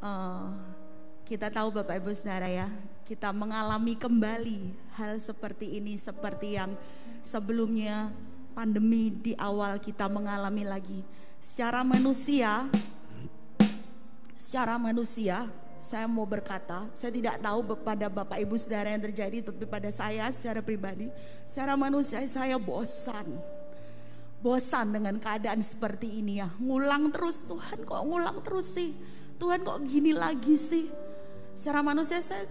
Eh, kita tahu Bapak Ibu Saudara ya, kita mengalami kembali hal seperti ini, seperti yang sebelumnya pandemi di awal kita mengalami lagi. Secara manusia, saya mau berkata, saya tidak tahu pada Bapak Ibu Saudara yang terjadi, tapi pada saya secara pribadi, secara manusia saya bosan dengan keadaan seperti ini ya. Ngulang terus, Tuhan kok ngulang terus sih, Tuhan kok gini lagi sih. Secara manusia saya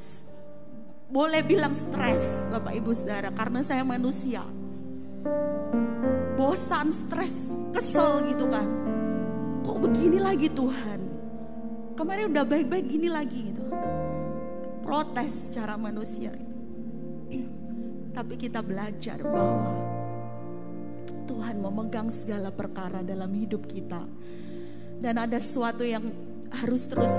boleh bilang stres Bapak Ibu Saudara, karena saya manusia. Bosan, stres, kesel gitu kan. Kok begini lagi Tuhan? Kemarin udah baik-baik gini lagi gitu. Protes secara manusia. Tapi kita belajar bahwa Tuhan memegang segala perkara dalam hidup kita. Dan ada sesuatu yang harus terus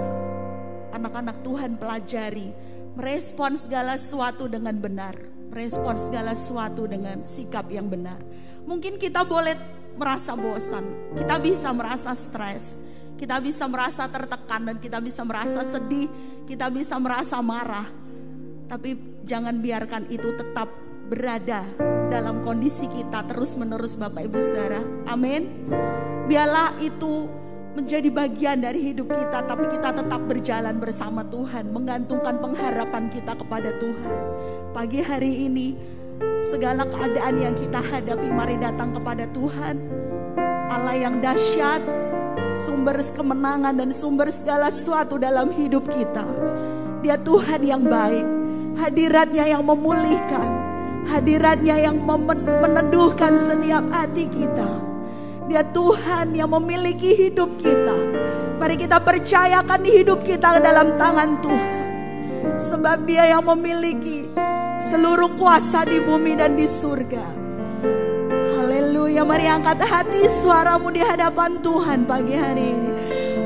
anak-anak Tuhan pelajari. Merespon segala sesuatu dengan benar. Merespon segala sesuatu dengan sikap yang benar. Mungkin kita boleh merasa bosan. Kita bisa merasa stres. Kita bisa merasa tertekan dan kita bisa merasa sedih. Kita bisa merasa marah. Tapi jangan biarkan itu tetap berada dalam kondisi kita terus-menerus Bapak Ibu Saudara. Amin. Biarlah itu menjadi bagian dari hidup kita, tapi kita tetap berjalan bersama Tuhan, menggantungkan pengharapan kita kepada Tuhan. Pagi hari ini, segala keadaan yang kita hadapi, mari datang kepada Tuhan, Allah yang dahsyat, sumber kemenangan dan sumber segala sesuatu dalam hidup kita. Dia Tuhan yang baik, hadiratnya yang memulihkan, hadiratnya yang meneduhkan setiap hati kita. Dia Tuhan yang memiliki hidup kita. Mari kita percayakan hidup kita dalam tangan Tuhan, sebab Dia yang memiliki seluruh kuasa di bumi dan di surga. Haleluya. Mari angkat hati suaramu di hadapan Tuhan pagi hari ini.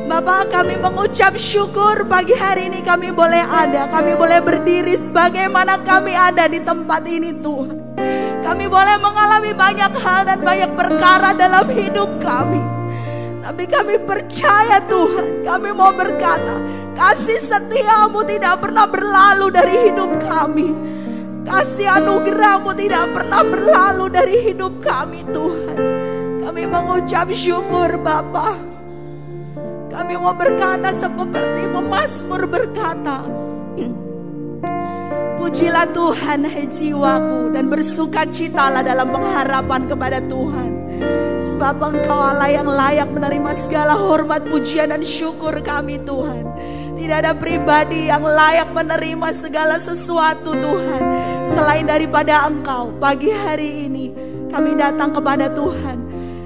Bapak, kami mengucap syukur pagi hari ini kami boleh ada, kami boleh berdiri sebagaimana kami ada di tempat ini Tuhan. Kami boleh mengalami banyak hal dan banyak perkara dalam hidup kami. Tapi kami percaya Tuhan, kami mau berkata, kasih setiamu tidak pernah berlalu dari hidup kami. Kasih anugerahmu tidak pernah berlalu dari hidup kami Tuhan. Kami mengucap syukur Bapa. Kami mau berkata seperti pemazmur berkata, pujilah Tuhan hai jiwaku, dan bersukacitalah dalam pengharapan kepada Tuhan. Sebab Engkau Allah yang layak menerima segala hormat, pujian dan syukur kami Tuhan. Tidak ada pribadi yang layak menerima segala sesuatu Tuhan selain daripada Engkau. Pagi hari ini kami datang kepada Tuhan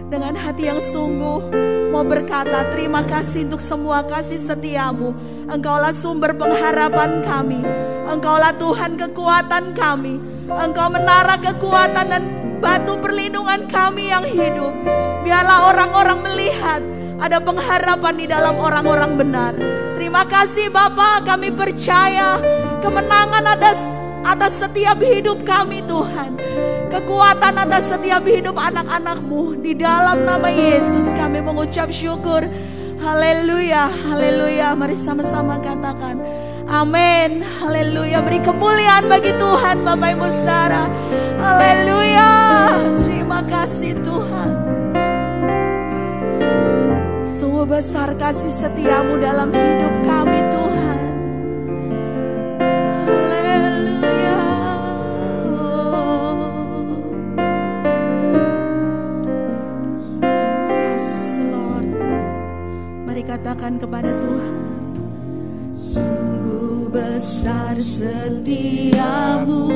dengan hati yang sungguh mau berkata terima kasih untuk semua kasih setiamu. Engkaulah sumber pengharapan kami. Engkaulah Tuhan kekuatan kami. Engkau menara kekuatan dan batu perlindungan kami yang hidup. Biarlah orang-orang melihat ada pengharapan di dalam orang-orang benar. Terima kasih Bapa, kami percaya kemenangan atas setiap hidup kami Tuhan. Kekuatan atas setiap hidup anak-anak-Mu. Di dalam nama Yesus kami mengucap syukur. Haleluya, haleluya. Mari sama-sama katakan amin, haleluya. Beri kemuliaan bagi Tuhan Bapak Ibu Saudara. Haleluya. Terima kasih Tuhan. Sungguh besar kasih setiamu dalam hidup kami Tuhan. Katakan kepada Tuhan, sungguh besar setiamu,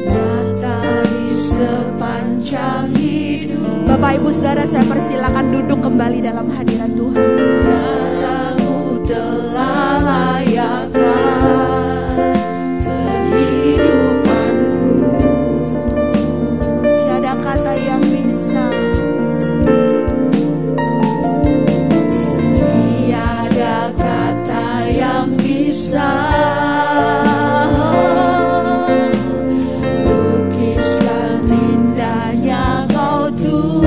nyata di sepanjang hidup. Bapak Ibu Saudara, saya persilakan duduk kembali dalam hadirat Tuhan. Darahmu telah layakkan kehidupanku, tiada kata yang bisa. Lukiskan indahnya Kau Tuhan.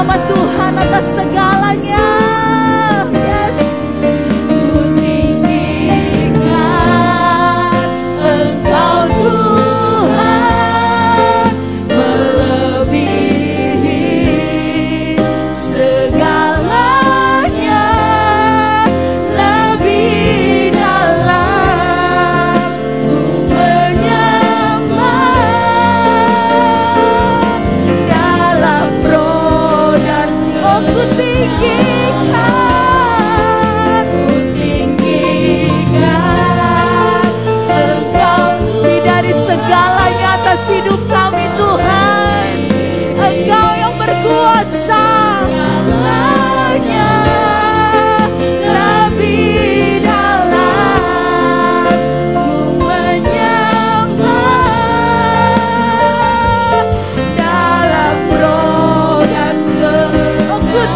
nama Tuhan atas segalanya. Yes. Ku tinggikan Engkau Tuhan, melebihi segalanya, lebih dalam ku menyembah. Dalam roh dan ku tinggikan Engkau lebih dari segalanya atas hidup kami Tuhan. Engkau yang berkuasa segalanya, lebih dalam ku menyembah. Dalam roh dan ku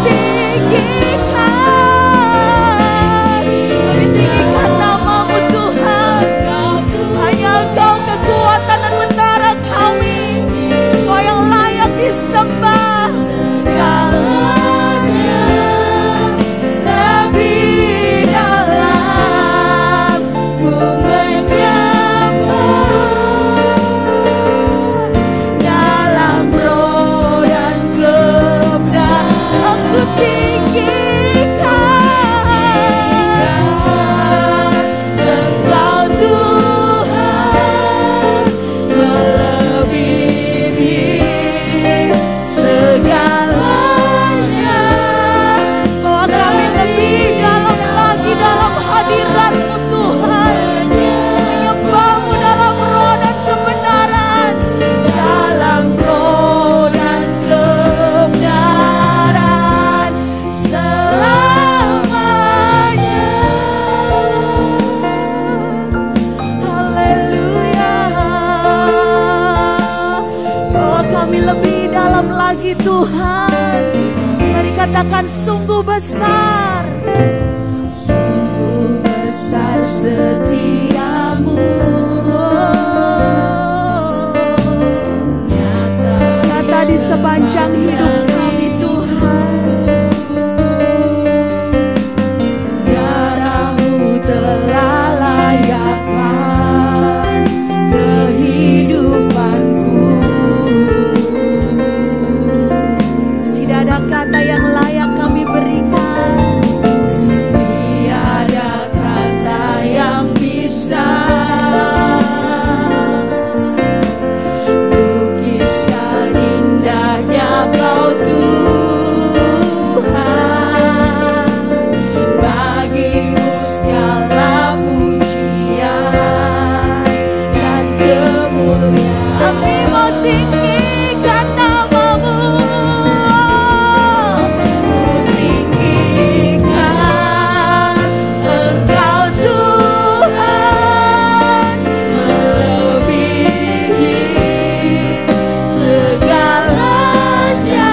tinggikan. Kami tinggikan namamu Tuhan. Hanya Engkau kekuatan dan menara kami. Engkau yang layak disembah. Segalanya lebih dalam ku menyembah. Dalam roh dan kebenaran ku tinggikan Engkau Tuhan, melebihi segalanya. Bawa kami lebih dalam lagi dalam hadirat-Mu Tuhan, menyembah-Mu dalam roh dan kebenaran. Dalam roh dan kebenaran selamanya. Haleluya. Bawa kami lebih dalam lagi Tuhan. Mari katakan sungguh besar. Sungguh besar setiamu. Nyata di sepanjang hidup kami Tuhan. Darah-Mu telah layakkan kehidupanku. Tidak ada kata yang layak kami berikan. Tiada kata yang bisa lukiskan indahnya Kau Tuhan. Bagimu segala pujian dan kemuliaan. Kami mau tinggikan namamu. Ku tinggikan Engkau Tuhan, melebihi segalanya,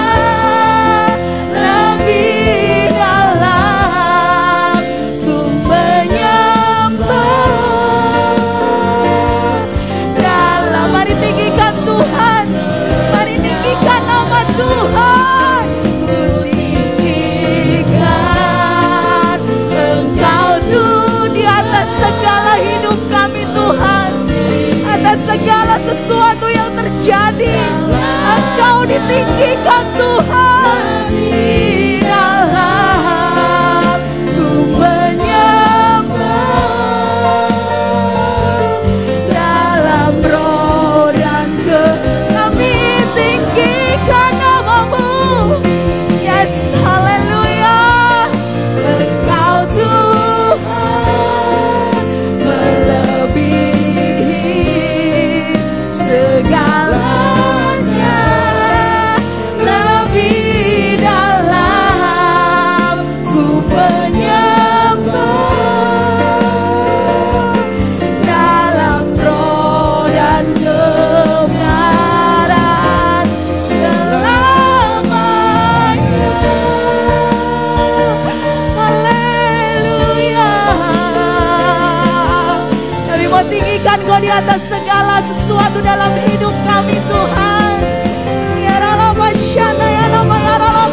lebih dalam ku menyembah. Dalam mari tinggikan Tuhan, mari tinggikan nama Tuhan. Ku tinggikan Engkau Tuhan di atas segala hidup kami Tuhan, atas segala sesuatu yang terjadi. Engkau ditinggikan Tuhan. Di dalam ku menyembah. Dalam roh dan kami tinggikan namamu. Yes, haleluya. Engkau Tuhan, melebihi segalanya, lebih dalam ku menyembah. Dalam roh dan kebenaran selamanya. Haleluya. Kami mau tinggikan Kau di atas segala sesuatu dalam hidup kami Tuhan. Ya Rala Masyana ya nama ya Rala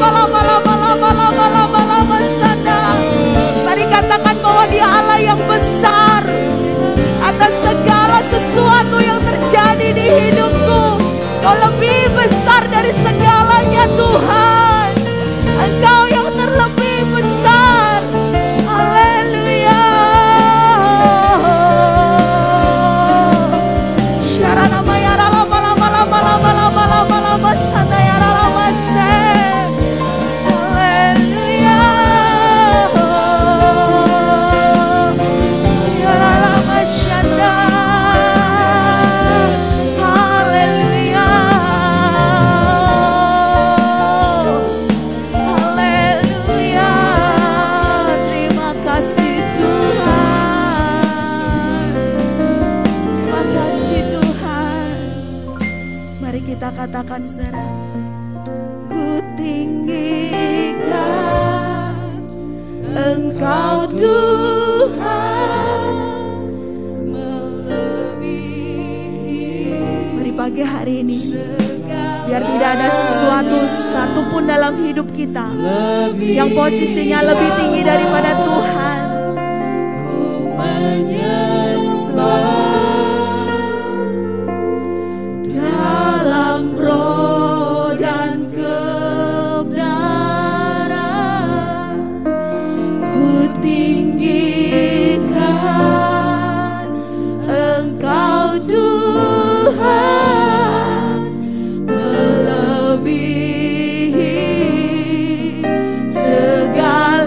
apapun dalam hidup kita yang posisinya lebih tinggi daripada Tuhan. Ku menyesal dalam roh dan kebenaran, ku tinggikan Engkau Tuhan, melebihi segalanya,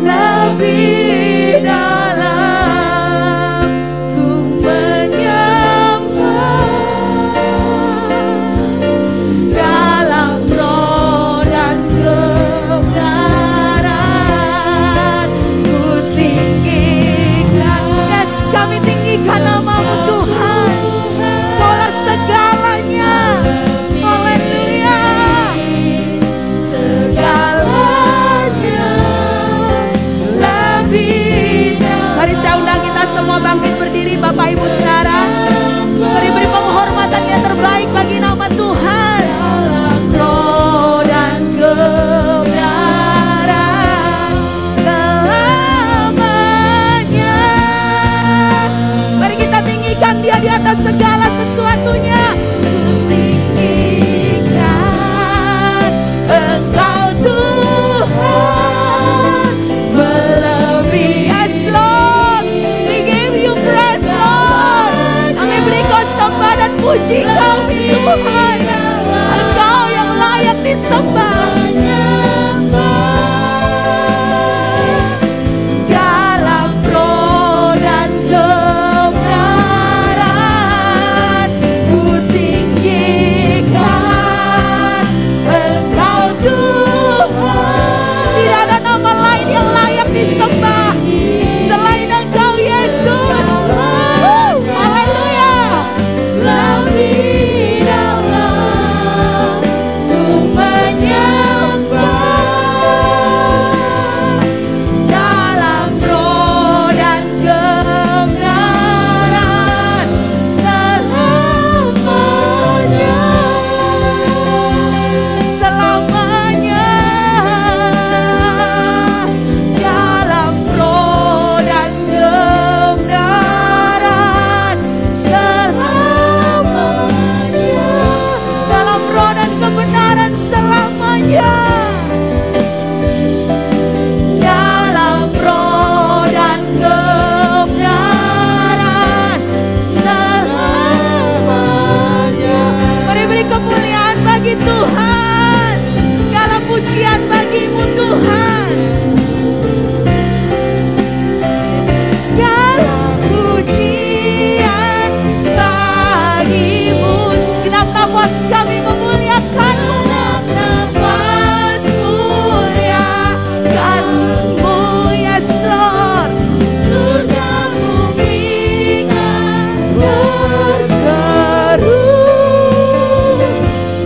lebih dalam ku menyembah dalam roh dan kebenaran, ku tinggikan. Yes, kami tinggikan nama-Mu Tuhan, Kaulah segalanya. Haleluya, segalanya lebih. Mari saya undang kita semua bangkit berdiri, Bapak Ibu Saudara. Beri penghormatan yang terbaik bagi nama Tuhan. Roh dan kebenaran selamanya. Mari kita tinggikan Dia di atas segala sesuatunya. Tinggikan Engkau Tuhan, melebihi. Yes Lord, we give you praise Lord. Kami beri Kau sembah dan puji Kami Tuhan. Engkau yang layak disembah. Dalam roh dan kebenaran, ku tinggikan Engkau Tuhan. Tidak ada nama lain yang layak disembah selain Engkau Yesus. Haleluya. Lebih dalam ku menyembah dalam roh dan kebenaran selamanya. Selamanya dalam roh dan kebenaran selamanya. Dalam roh dan kebenaran selamanya. Dalam roh dan kebenaran selamanya. Mari beri kemuliaan bagi Tuhan. Segala pujian bagi-Mu Tuhan. Segala pujian bagi-Mu. Segenap nafas kami memuliakan-Mu. Nafas muliakan-Mu, yes Lord. Surga bumi kan berseru,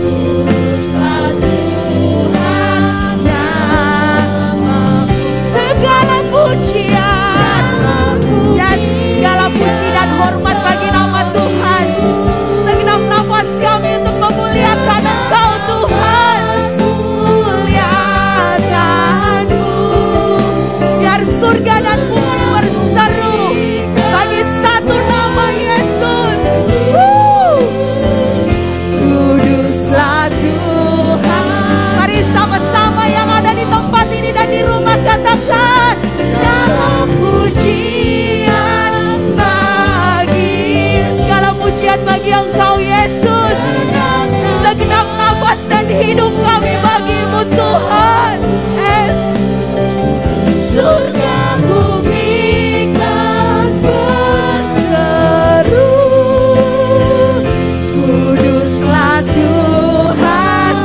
kuduslah Tuhan namamu. Segala pujian, yes, segala puji dan hormat bagi nama Tuhan. Segenap nafas kami untuk memuliakan Engkau Tuhan. Muliakan-Mu, biar surga dan bumi berseru bagi satu nama Yesus. Kuduslah Tuhan. Mari sama-sama yang ada di tempat ini dan di rumah katakan, segala pujian bagi, segala pujian bagi Engkau Yesus. Segenap nafas dan hidup kami bagi-Mu Tuhan. Yes. Surga bumi kan berseru, kuduslah Tuhan.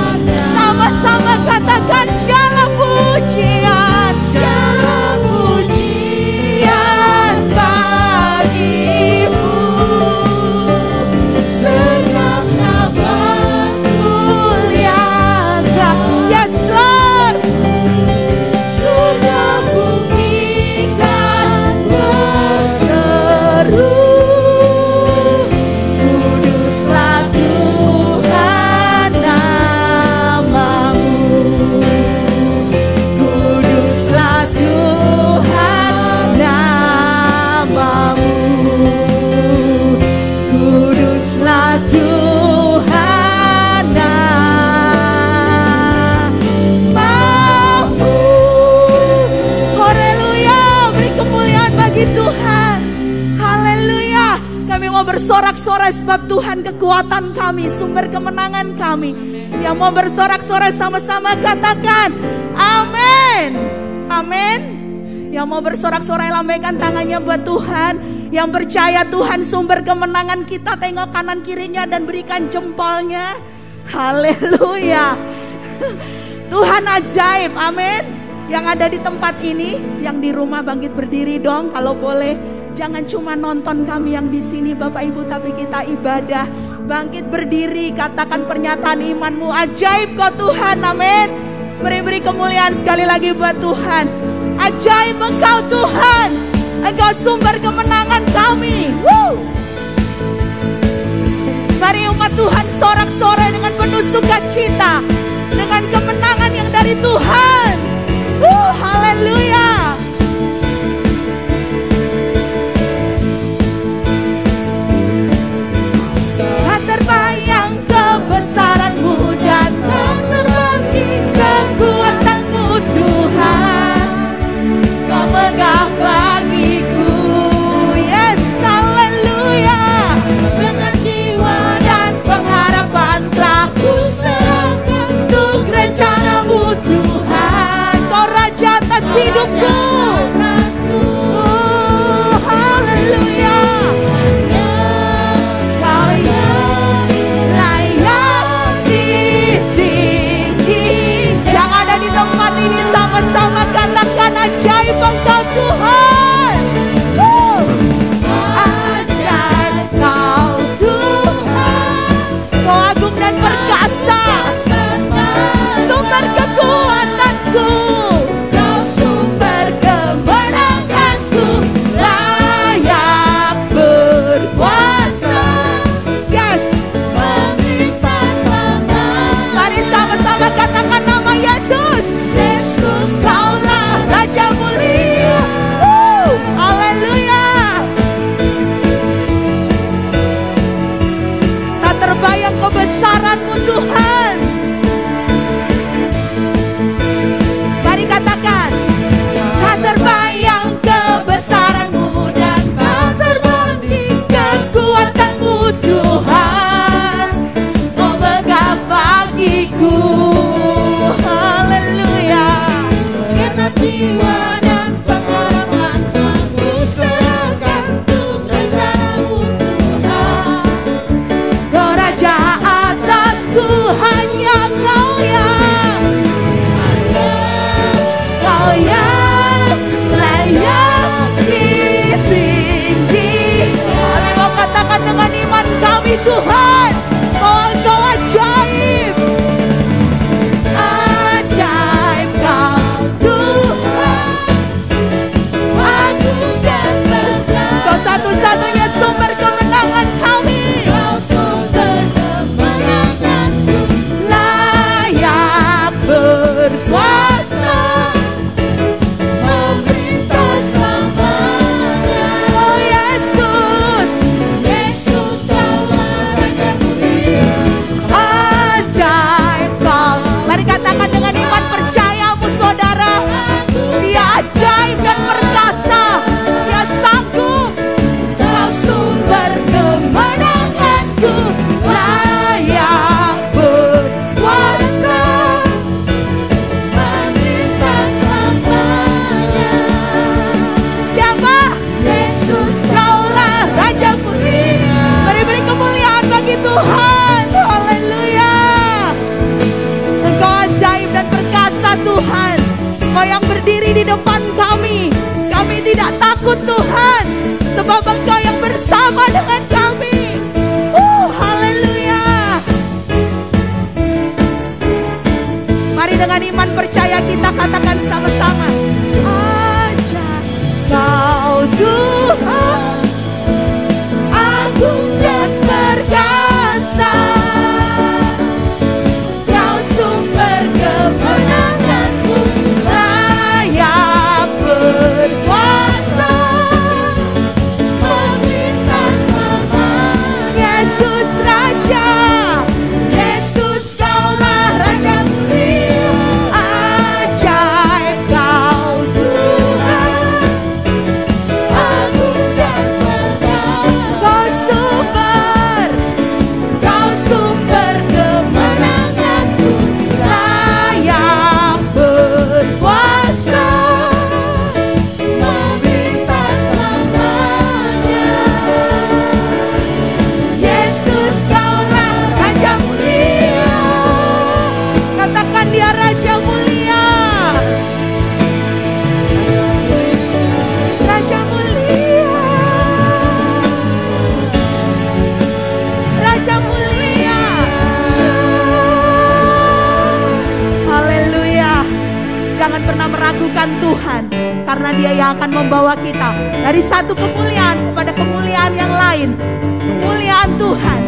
Sama-sama katakan, segala pujian, segala pujian bagi-Mu. Segenap nafas muliakan, yes Lord. bersorak-sorai sebab Tuhan kekuatan kami, sumber kemenangan kami. Yang mau bersorak-sorai sama-sama katakan amin. Amin. Yang mau bersorak-sorai lambaikan tangannya buat Tuhan. Yang percaya Tuhan sumber kemenangan kita, tengok kanan kirinya dan berikan jempolnya. Haleluya. Tuhan ajaib, amin. Yang ada di tempat ini, yang di rumah bangkit berdiri dong kalau boleh. Jangan cuma nonton kami yang di sini Bapak Ibu, tapi kita ibadah. Bangkit berdiri, katakan pernyataan imanmu. Ajaib kok Tuhan, amin. Beri kemuliaan sekali lagi buat Tuhan. Ajaib Engkau Tuhan, Engkau sumber kemenangan kami. Mari umat Tuhan sorak-sorai dengan penuh sukacita, dengan kemenangan yang dari Tuhan. Haleluya. Tak terbayang kebesaran-Mu dan tak terbagi kekuatan-Mu Tuhan. Kau megah bagiku, yes, haleluya. Segenap jiwa dan pengharapan telah ku serahkan untuk rencana-Mu Tuhan. Kau Raja atas hidupku. Haleluya. Kau yang layak ditinggi. Yang ada di tempat ini sama-sama katakan ajaib Engkau Tuhan. Ajaib Kau Tuhan. Kau agung dan perkasa, sumber kekuatanku, Kau sumber kemenanganku, layak berkuasa, yes, meminta selamat. Mari sama-sama katakan nama Yesus. Yesus Kaulah Raja mulia. Haleluya. Tak terbayang kebesaran-Mu Tuhan. Mari katakan, tak terbayang kebesaran-Mu dan tak terbanding kekuatan-Mu Tuhan. Kau megah bagiku. Haleluya. Segenap jiwa dan pengharapan telah ku serahkan untuk rencana-Mu Tuhan. Kau Raja atasku, hanya Kau yang layak ditinggi. Kami mau katakan dengan iman kami Tuhan, Kau ajaib. Ajaib Kau Tuhan, agung dan perkasa. Kau satu-satunya sumber kemenangan kami. Kau sumber kemenanganku, layak berkuasa, meminta selamanya. Oh Yesus, Yesus Kaulah Raja mulia. Ajaib Kau. Mari katakan dengan iman percayamu saudara. Dia ajaib dan perkasa, Dia sanggup. Kau sumber kemenanganku, layak berkuasa, meminta selamanya. Siapa? Yesus Kaulah Raja mulia. Beri kemuliaan bagi Tuhan. Haleluya. Engkau ajaib dan perkasa Tuhan. Kau yang berdiri di depan kami. Kami tidak takut Tuhan, sebab Engkau yang bersama dengan kami. Haleluya. Mari dengan iman percaya kita katakan sama-sama. Ajaib Kau Tuhan, agung dan perkasa, Kau sumber kemenanganku, layak berkuasa, meminta selamat. Yesus Raja, Yesus Kaulah Raja mulia. Ajaib Kau meragukan Tuhan, karena Dia yang akan membawa kita dari satu kemuliaan kepada kemuliaan yang lain. Kemuliaan Tuhan.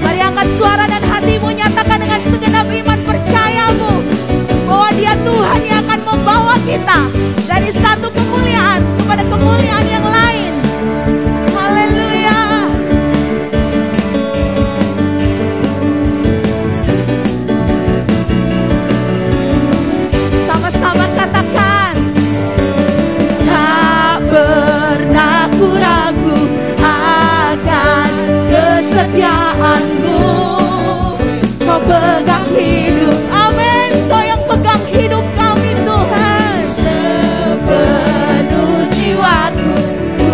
Mari angkat suara dan hatimu, nyatakan dengan segenap iman percayamu bahwa Dia Tuhan yang akan membawa kita dari satu kemuliaan kepada kemuliaan yang lain. Haleluya. Sama-sama katakan, tak pernah ku ragu akan kesetiaanmu. Kau pegang hidup, amin. Kau yang pegang hidup kami Tuhan. Sepenuh jiwaku, ku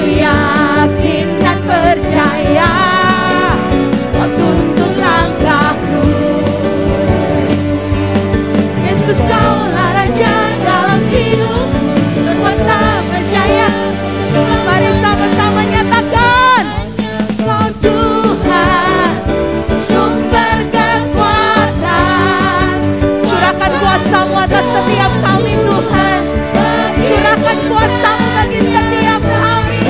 yakin dan percaya. Kau tuntun langkahku. Yesus, Kaulah Raja dalam hidup, berkuasa berjaya. Mari sama-sama nyatakan, Kau Tuhan, sumber kekuatan. Curahkan kuasa-Mu atas setiap kami Tuhan. Curahkan kuasa-Mu bagi setiap kami.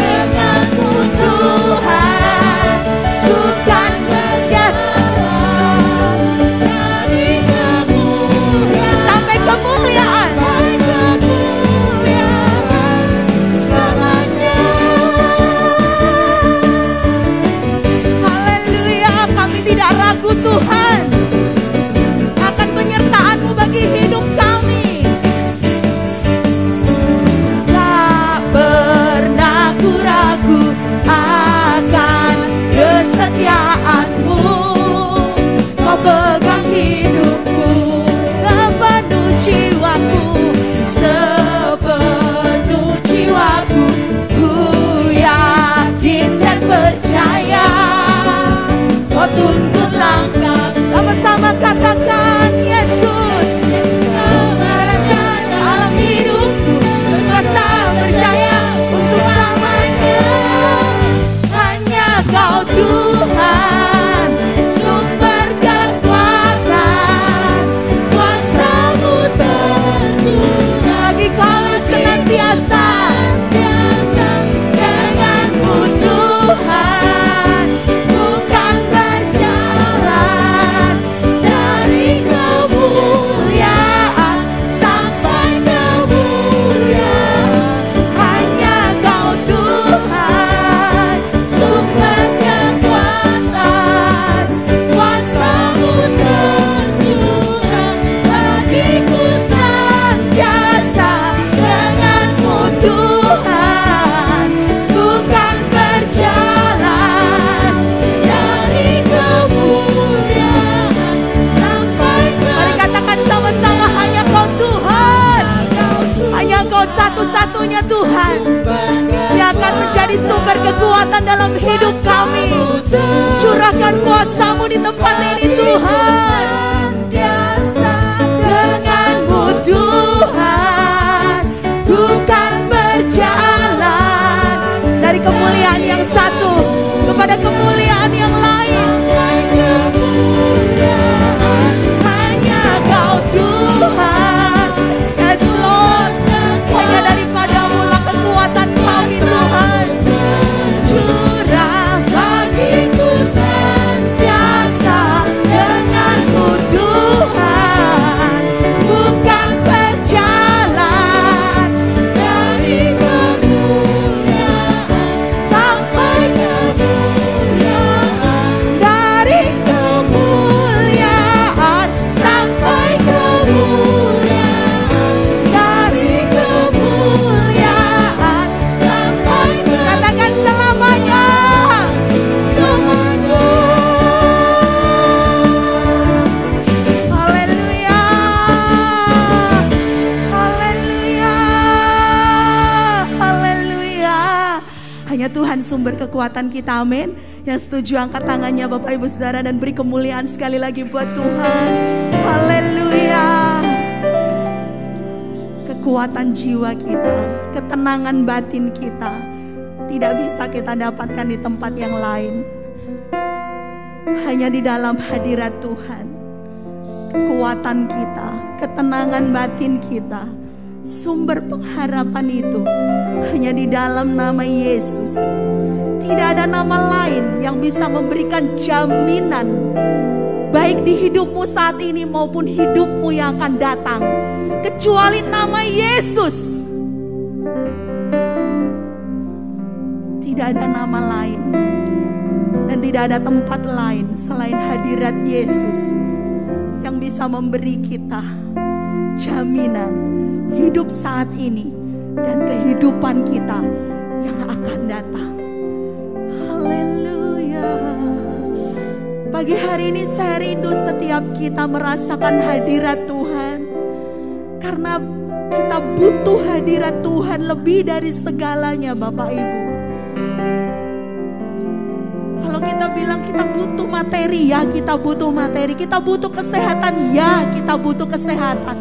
Tuhan, bukan berjasa dari kemuliaan sampai kemuliaan selamanya. Haleluya, kami tidak ragu Tuhan akan penyertaan-Mu bagi hidup kami. Tak pernah ku ragu akan kesetiaan-Mu. Kau pegang hidupku, sepenuh jiwaku, sepenuh jiwaku. Ku yakin dan percaya, Kau tuntun langkah. Sama-sama katakan, Yesus, Kaulah Raja dalam hidupku, berkuasa berjaya untuk selamanya. Hanya Kau Tuhan, sumber kekuatan. Kuasa-Mu tercurah bagi kami senantiasa. Denganmu Tuhan, bukan berjalan dari kemuliaan sampai kemuliaan. Hanya Kau Tuhan, sumber kekuatan. Kuasa-Mu tercurah bagiku senantiasa. Denganmu Tuhan, bukan berjalan dari kemuliaan sampai kemuliaan. Mari katakan sama-sama, hanya Kau Tuhan. Hanya Kau satu-satunya Tuhan yang akan menjadi sumber kekuatan dalam hidup kami. Curahkan kuasa-Mu di tempat ini Tuhan. Denganmu Tuhan, bukan berjalan dari kemuliaan yang satu kepada kemuliaan yang lain. Hanya Kau Tuhan, yes Lord. Hanya daripada-Mu lah kekuatan kami Tuhan. Curah bagiku senantiasa. Denganmu Tuhan, bukan berjalan dari kemuliaan sampai kemuliaan. Dari kemuliaan sampai kemuliaan. Dari kemuliaan sampai kemuliaan. Katakan selamanya. Selamanya. Haleluya. Haleluya. Haleluya. Hanya Tuhan sumber kekuatan kita, amin. Yang setuju angkat tangannya Bapak Ibu Saudara dan beri kemuliaan sekali lagi buat Tuhan. Haleluya. Kekuatan jiwa kita, ketenangan batin kita tidak bisa kita dapatkan di tempat yang lain. Hanya di dalam hadirat Tuhan, kekuatan kita, ketenangan batin kita, sumber pengharapan itu hanya di dalam nama Yesus. Tidak ada nama lain yang bisa memberikan jaminan baik di hidupmu saat ini maupun hidupmu yang akan datang, kecuali nama Yesus. Tidak ada nama lain dan tidak ada tempat lain selain hadirat Yesus yang bisa memberi kita jaminan hidup saat ini dan kehidupan kita yang akan datang. Haleluya. Pagi hari ini saya rindu setiap kita merasakan hadirat Tuhan, karena kita butuh hadirat Tuhan lebih dari segalanya, Bapak Ibu. Kalau kita bilang kita butuh materi, ya kita butuh materi. Kita butuh kesehatan, ya kita butuh kesehatan.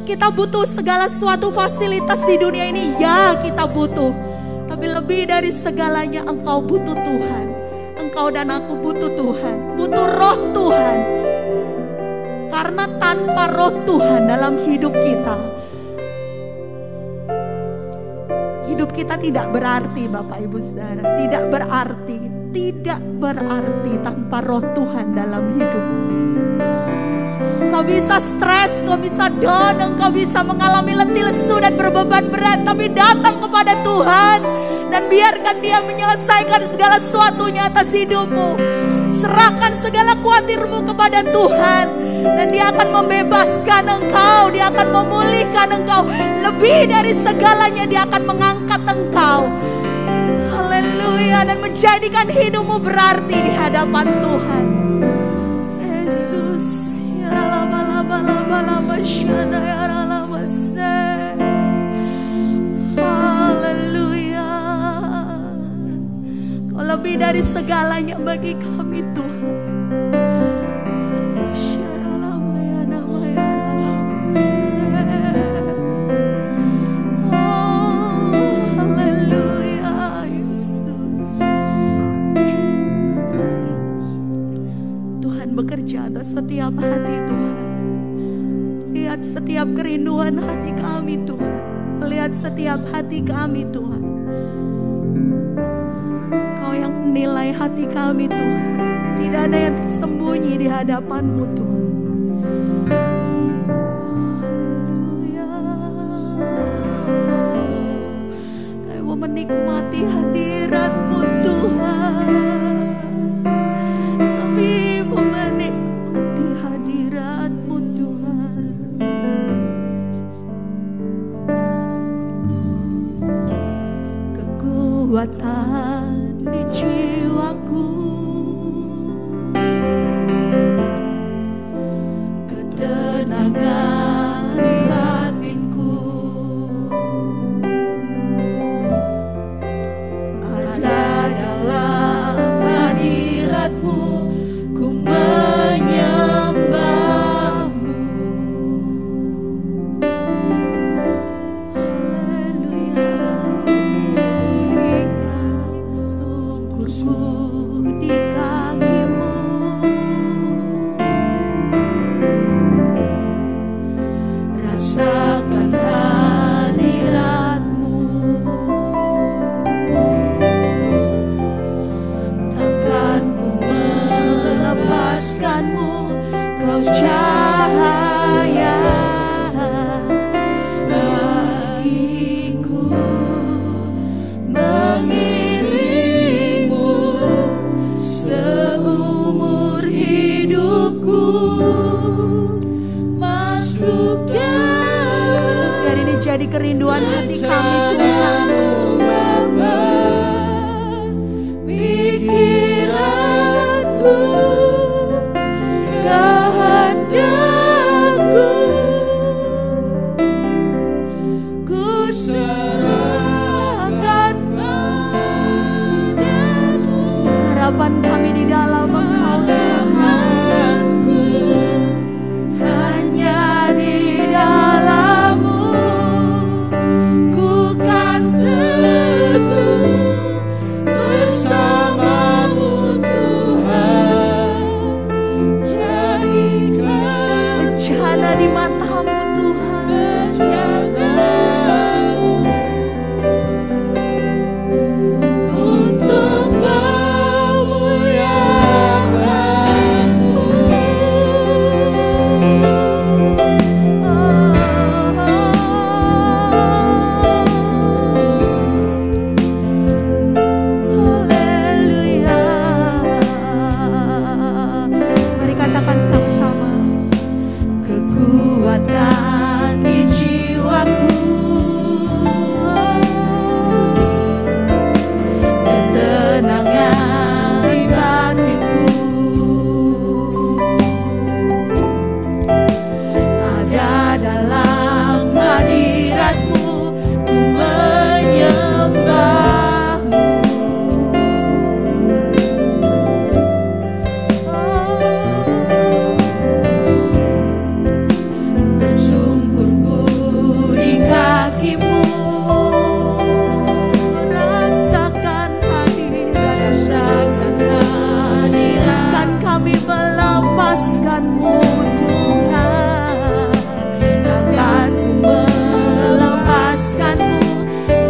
Kita butuh segala suatu fasilitas di dunia ini, ya kita butuh. Tapi lebih dari segalanya engkau butuh Tuhan. Engkau dan aku butuh Tuhan, butuh roh Tuhan. Karena tanpa roh Tuhan dalam hidup kita, hidup kita tidak berarti, Bapak Ibu Saudara. Tidak berarti tanpa roh Tuhan dalam hidup. Engkau bisa stres, engkau bisa down, engkau bisa mengalami letih lesu dan berbeban berat, tapi datang kepada Tuhan dan biarkan Dia menyelesaikan segala sesuatunya atas hidupmu. Serahkan segala khawatirmu kepada Tuhan dan Dia akan membebaskan engkau, Dia akan memulihkan engkau. Lebih dari segalanya Dia akan mengangkat engkau. Haleluya, dan menjadikan hidupmu berarti di hadapan Tuhan. Yesus, ya haleluya. Kau lebih dari segalanya bagi kami Tuhan. Bekerja atas setiap hati Tuhan. Lihat setiap kerinduan hati kami Tuhan. Melihat setiap hati kami Tuhan. Kau yang menilai hati kami Tuhan. Tidak ada yang tersembunyi di hadapan-Mu Tuhan. Haleluya. Kami mau menikmati hadirat-Mu Tuhan. Menikmati hadirat-Mu Tuhan. Kekuatan di jiwaku, ketenangan di batinku, ada dalam hadirat-Mu. Ku menyembah-Mu. Haleluya. Sungguhku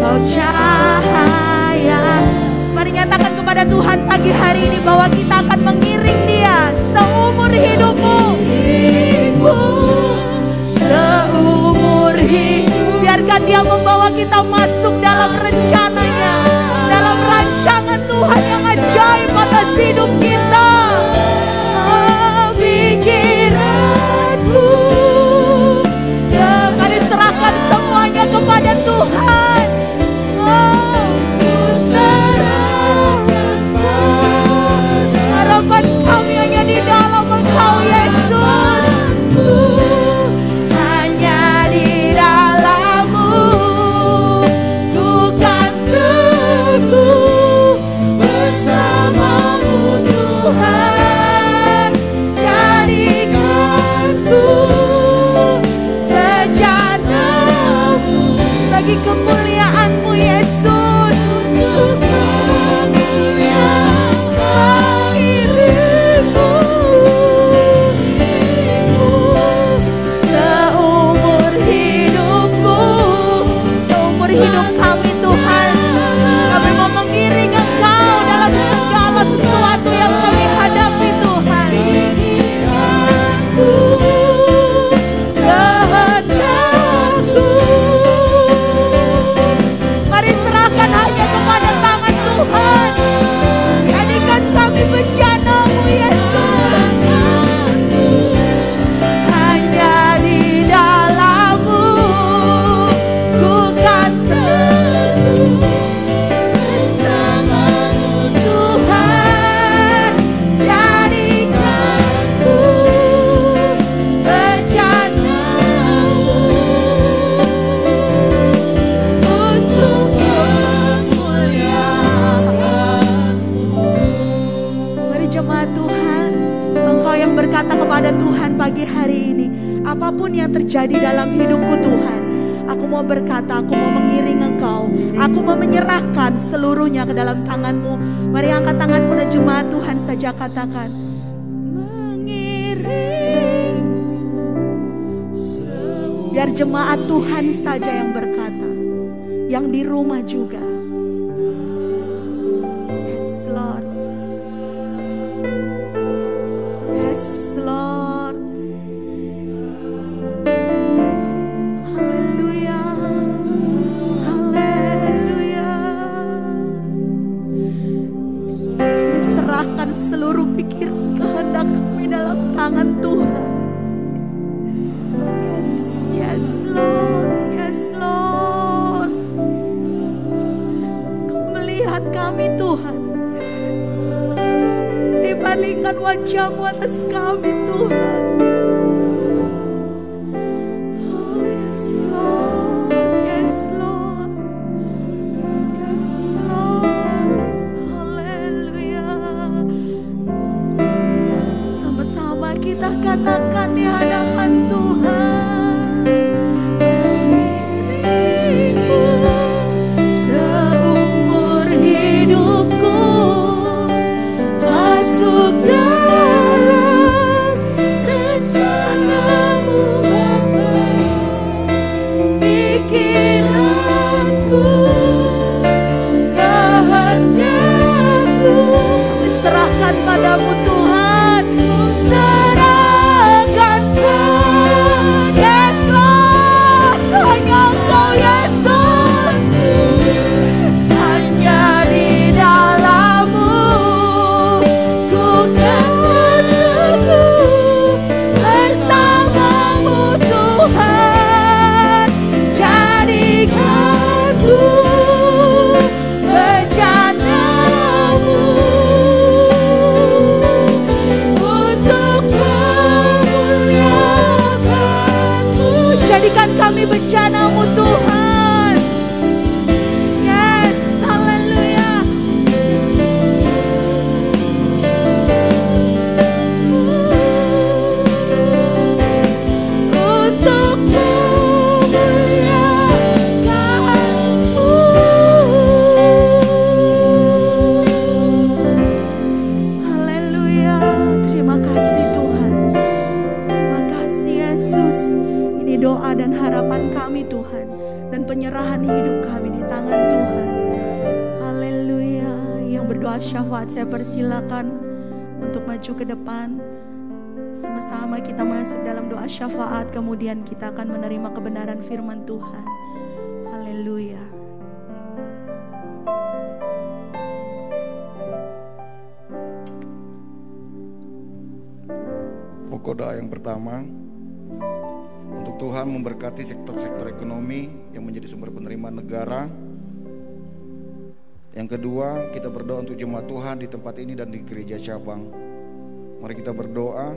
Kau cahaya. Mari nyatakan kepada Tuhan pagi hari ini bahwa kita akan mengiring Dia seumur hidupmu. Seumur hidup. Biarkan Dia membawa kita masuk dalam rencananya, dalam rancangan Tuhan yang ajaib atas hidup kita. Pikiranku, ya, mari serahkan semuanya kepada Tuhan. Ku serahkan, harapan kami hanya di dalam Engkau Yesus. Hanya di dalam-Mu ku kan teguh bersama-Mu Tuhan. Jadikanku bejana-Mu bagi kemuliaan-Mu Yesus. Untuk kemuliaan diri-Mu. Seumur hidupku, seumur hidup kami Tuhan, kami mau mengiring Engkau dalam segala sesuatu yang kami hadapi Tuhan. Kehendakku, mari serahkan hanya kepada tangan Tuhan. Jadikan kami bejana-Mu Yesus. Hanya di dalam-Mu ku kan teguh bersama-Mu Tuhan. Jadikanku bejana-Mu untuk kemuliaan-Mu. Mari jemaat Tuhan, Engkau yang berkata kepada Tuhan pagi hari ini, apapun yang terjadi dalam hidupku Tuhan, aku mau berkata, aku mau mengiring Engkau, aku mau menyerahkan seluruhnya ke dalam tangan-Mu. Mari angkat tanganmu dan jemaat Tuhan saja katakan, mengiring. Biar jemaat Tuhan saja yang berkata, yang di rumah juga. Yes Lord. Yes Lord. Haleluya. Haleluya. Kami serahkan seluruh pikiran kehendak kami dalam tangan Tuhan. Yes, yes Lord. Yes Lord. Kau melihat kami Tuhan. Dipalingkan wajah-Mu atas kami Tuhan. Oh yes Lord, yes Lord, yes Lord. Haleluya. Sama-sama kita katakan di hadapan Tuhan. Mengiringmu seumur hidupku, masuk dalam doa syafaat, saya persilakan untuk maju ke depan. Sama-sama kita masuk dalam doa syafaat, kemudian kita akan menerima kebenaran firman Tuhan. Haleluya. Pokok doa yang pertama, untuk Tuhan memberkati sektor-sektor ekonomi yang menjadi sumber penerimaan negara. Yang kedua, kita berdoa untuk jemaat Tuhan di tempat ini dan di gereja cabang. Mari kita berdoa.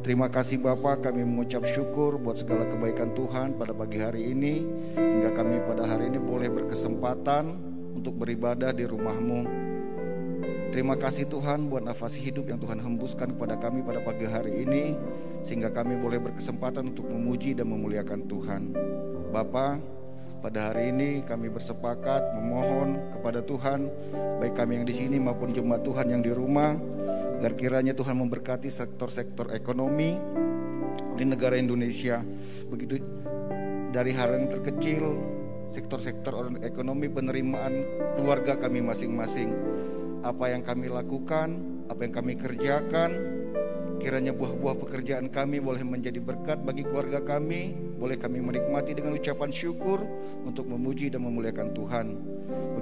Terima kasih Bapa, kami mengucap syukur buat segala kebaikan Tuhan pada pagi hari ini, hingga kami pada hari ini boleh berkesempatan untuk beribadah di rumah-Mu. Terima kasih Tuhan buat nafas hidup yang Tuhan hembuskan kepada kami pada pagi hari ini, sehingga kami boleh berkesempatan untuk memuji dan memuliakan Tuhan. Bapa, pada hari ini kami bersepakat memohon kepada Tuhan, baik kami yang di sini maupun jemaat Tuhan yang di rumah, agar kiranya Tuhan memberkati sektor-sektor ekonomi di negara Indonesia. Begitu dari hal yang terkecil, sektor-sektor ekonomi penerimaan keluarga kami masing-masing. Apa yang kami lakukan, apa yang kami kerjakan, kiranya buah-buah pekerjaan kami boleh menjadi berkat bagi keluarga kami, boleh kami menikmati dengan ucapan syukur untuk memuji dan memuliakan Tuhan.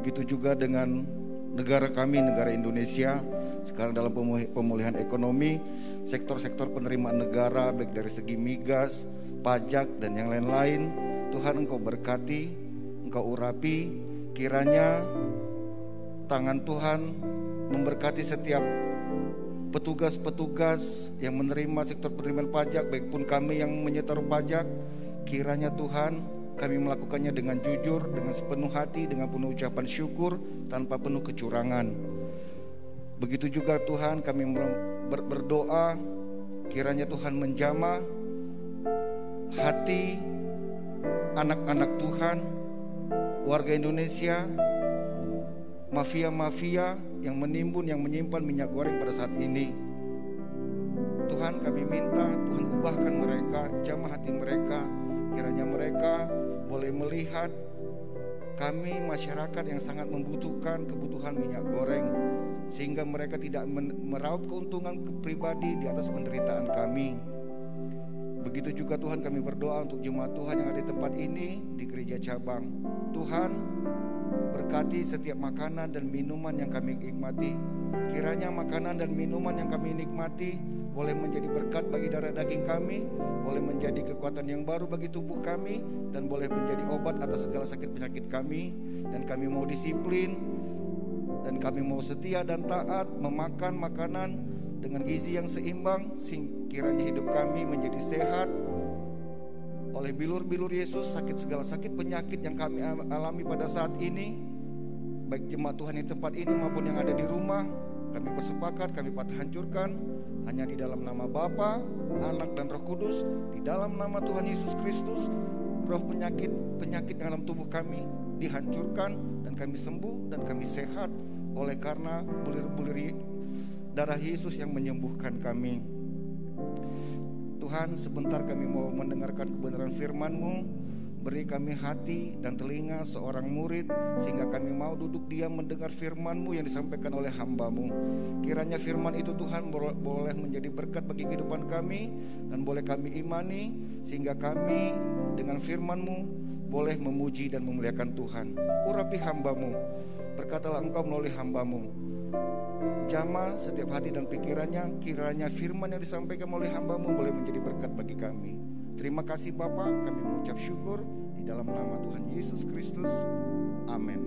Begitu juga dengan negara kami, negara Indonesia. Sekarang dalam pemulihan ekonomi, sektor-sektor penerimaan negara baik dari segi migas, pajak dan yang lain-lain, Tuhan Engkau berkati, Engkau urapi. Kiranya tangan Tuhan memberkati setiap petugas-petugas yang menerima sektor penerimaan pajak, baik pun kami yang menyetor pajak. Kiranya Tuhan, kami melakukannya dengan jujur, dengan sepenuh hati, dengan penuh ucapan syukur, tanpa penuh kecurangan. Begitu juga Tuhan, kami berdoa, kiranya Tuhan menjamah hati anak-anak Tuhan, warga Indonesia, mafia-mafia yang menimbun, yang menyimpan minyak goreng pada saat ini. Tuhan, kami minta Tuhan ubahkan mereka, jamah hati mereka. Kiranya mereka boleh melihat kami masyarakat yang sangat membutuhkan kebutuhan minyak goreng, sehingga mereka tidak meraup keuntungan pribadi di atas penderitaan kami. Begitu juga Tuhan, kami berdoa untuk jemaat Tuhan yang ada di tempat ini, di gereja cabang. Tuhan, berkati setiap makanan dan minuman yang kami nikmati. Kiranya makanan dan minuman yang kami nikmati boleh menjadi berkat bagi darah daging kami, boleh menjadi kekuatan yang baru bagi tubuh kami, dan boleh menjadi obat atas segala sakit penyakit kami. Dan kami mau disiplin, dan kami mau setia dan taat memakan makanan dengan gizi yang seimbang, kiranya hidup kami menjadi sehat oleh bilur-bilur Yesus. Segala sakit penyakit yang kami alami pada saat ini, baik jemaat Tuhan di tempat ini maupun yang ada di rumah, kami bersepakat, kami patah hancurkan hanya di dalam nama Bapa, Anak dan Roh Kudus, di dalam nama Tuhan Yesus Kristus. Roh penyakit yang dalam tubuh kami dihancurkan, dan kami sembuh dan kami sehat oleh karena bulir-bulir darah Yesus yang menyembuhkan kami. Tuhan, sebentar kami mau mendengarkan kebenaran firman-Mu. Beri kami hati dan telinga seorang murid, sehingga kami mau duduk diam mendengar firman-Mu yang disampaikan oleh hamba-Mu. Kiranya firman itu Tuhan boleh menjadi berkat bagi kehidupan kami, dan boleh kami imani, sehingga kami dengan firman-Mu boleh memuji dan memuliakan Tuhan. Urapi hamba-Mu, berkatalah Engkau melalui hamba-Mu. Jamah setiap hati dan pikirannya, kiranya firman yang disampaikan oleh hamba-Mu boleh menjadi berkat bagi kami. Terima kasih Bapa, kami mengucap syukur di dalam nama Tuhan Yesus Kristus. Amin.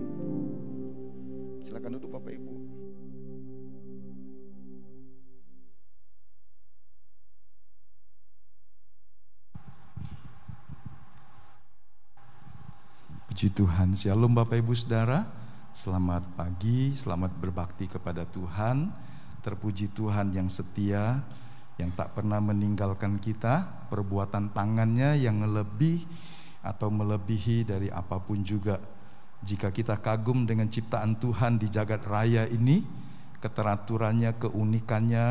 Silakan duduk Bapak Ibu. Puji Tuhan. Shalom Bapak Ibu Saudara. Selamat pagi, selamat berbakti kepada Tuhan. Terpuji Tuhan yang setia, yang tak pernah meninggalkan kita, perbuatan tangannya yang lebih atau melebihi dari apapun juga. Jika kita kagum dengan ciptaan Tuhan di jagat raya ini, keteraturannya, keunikannya,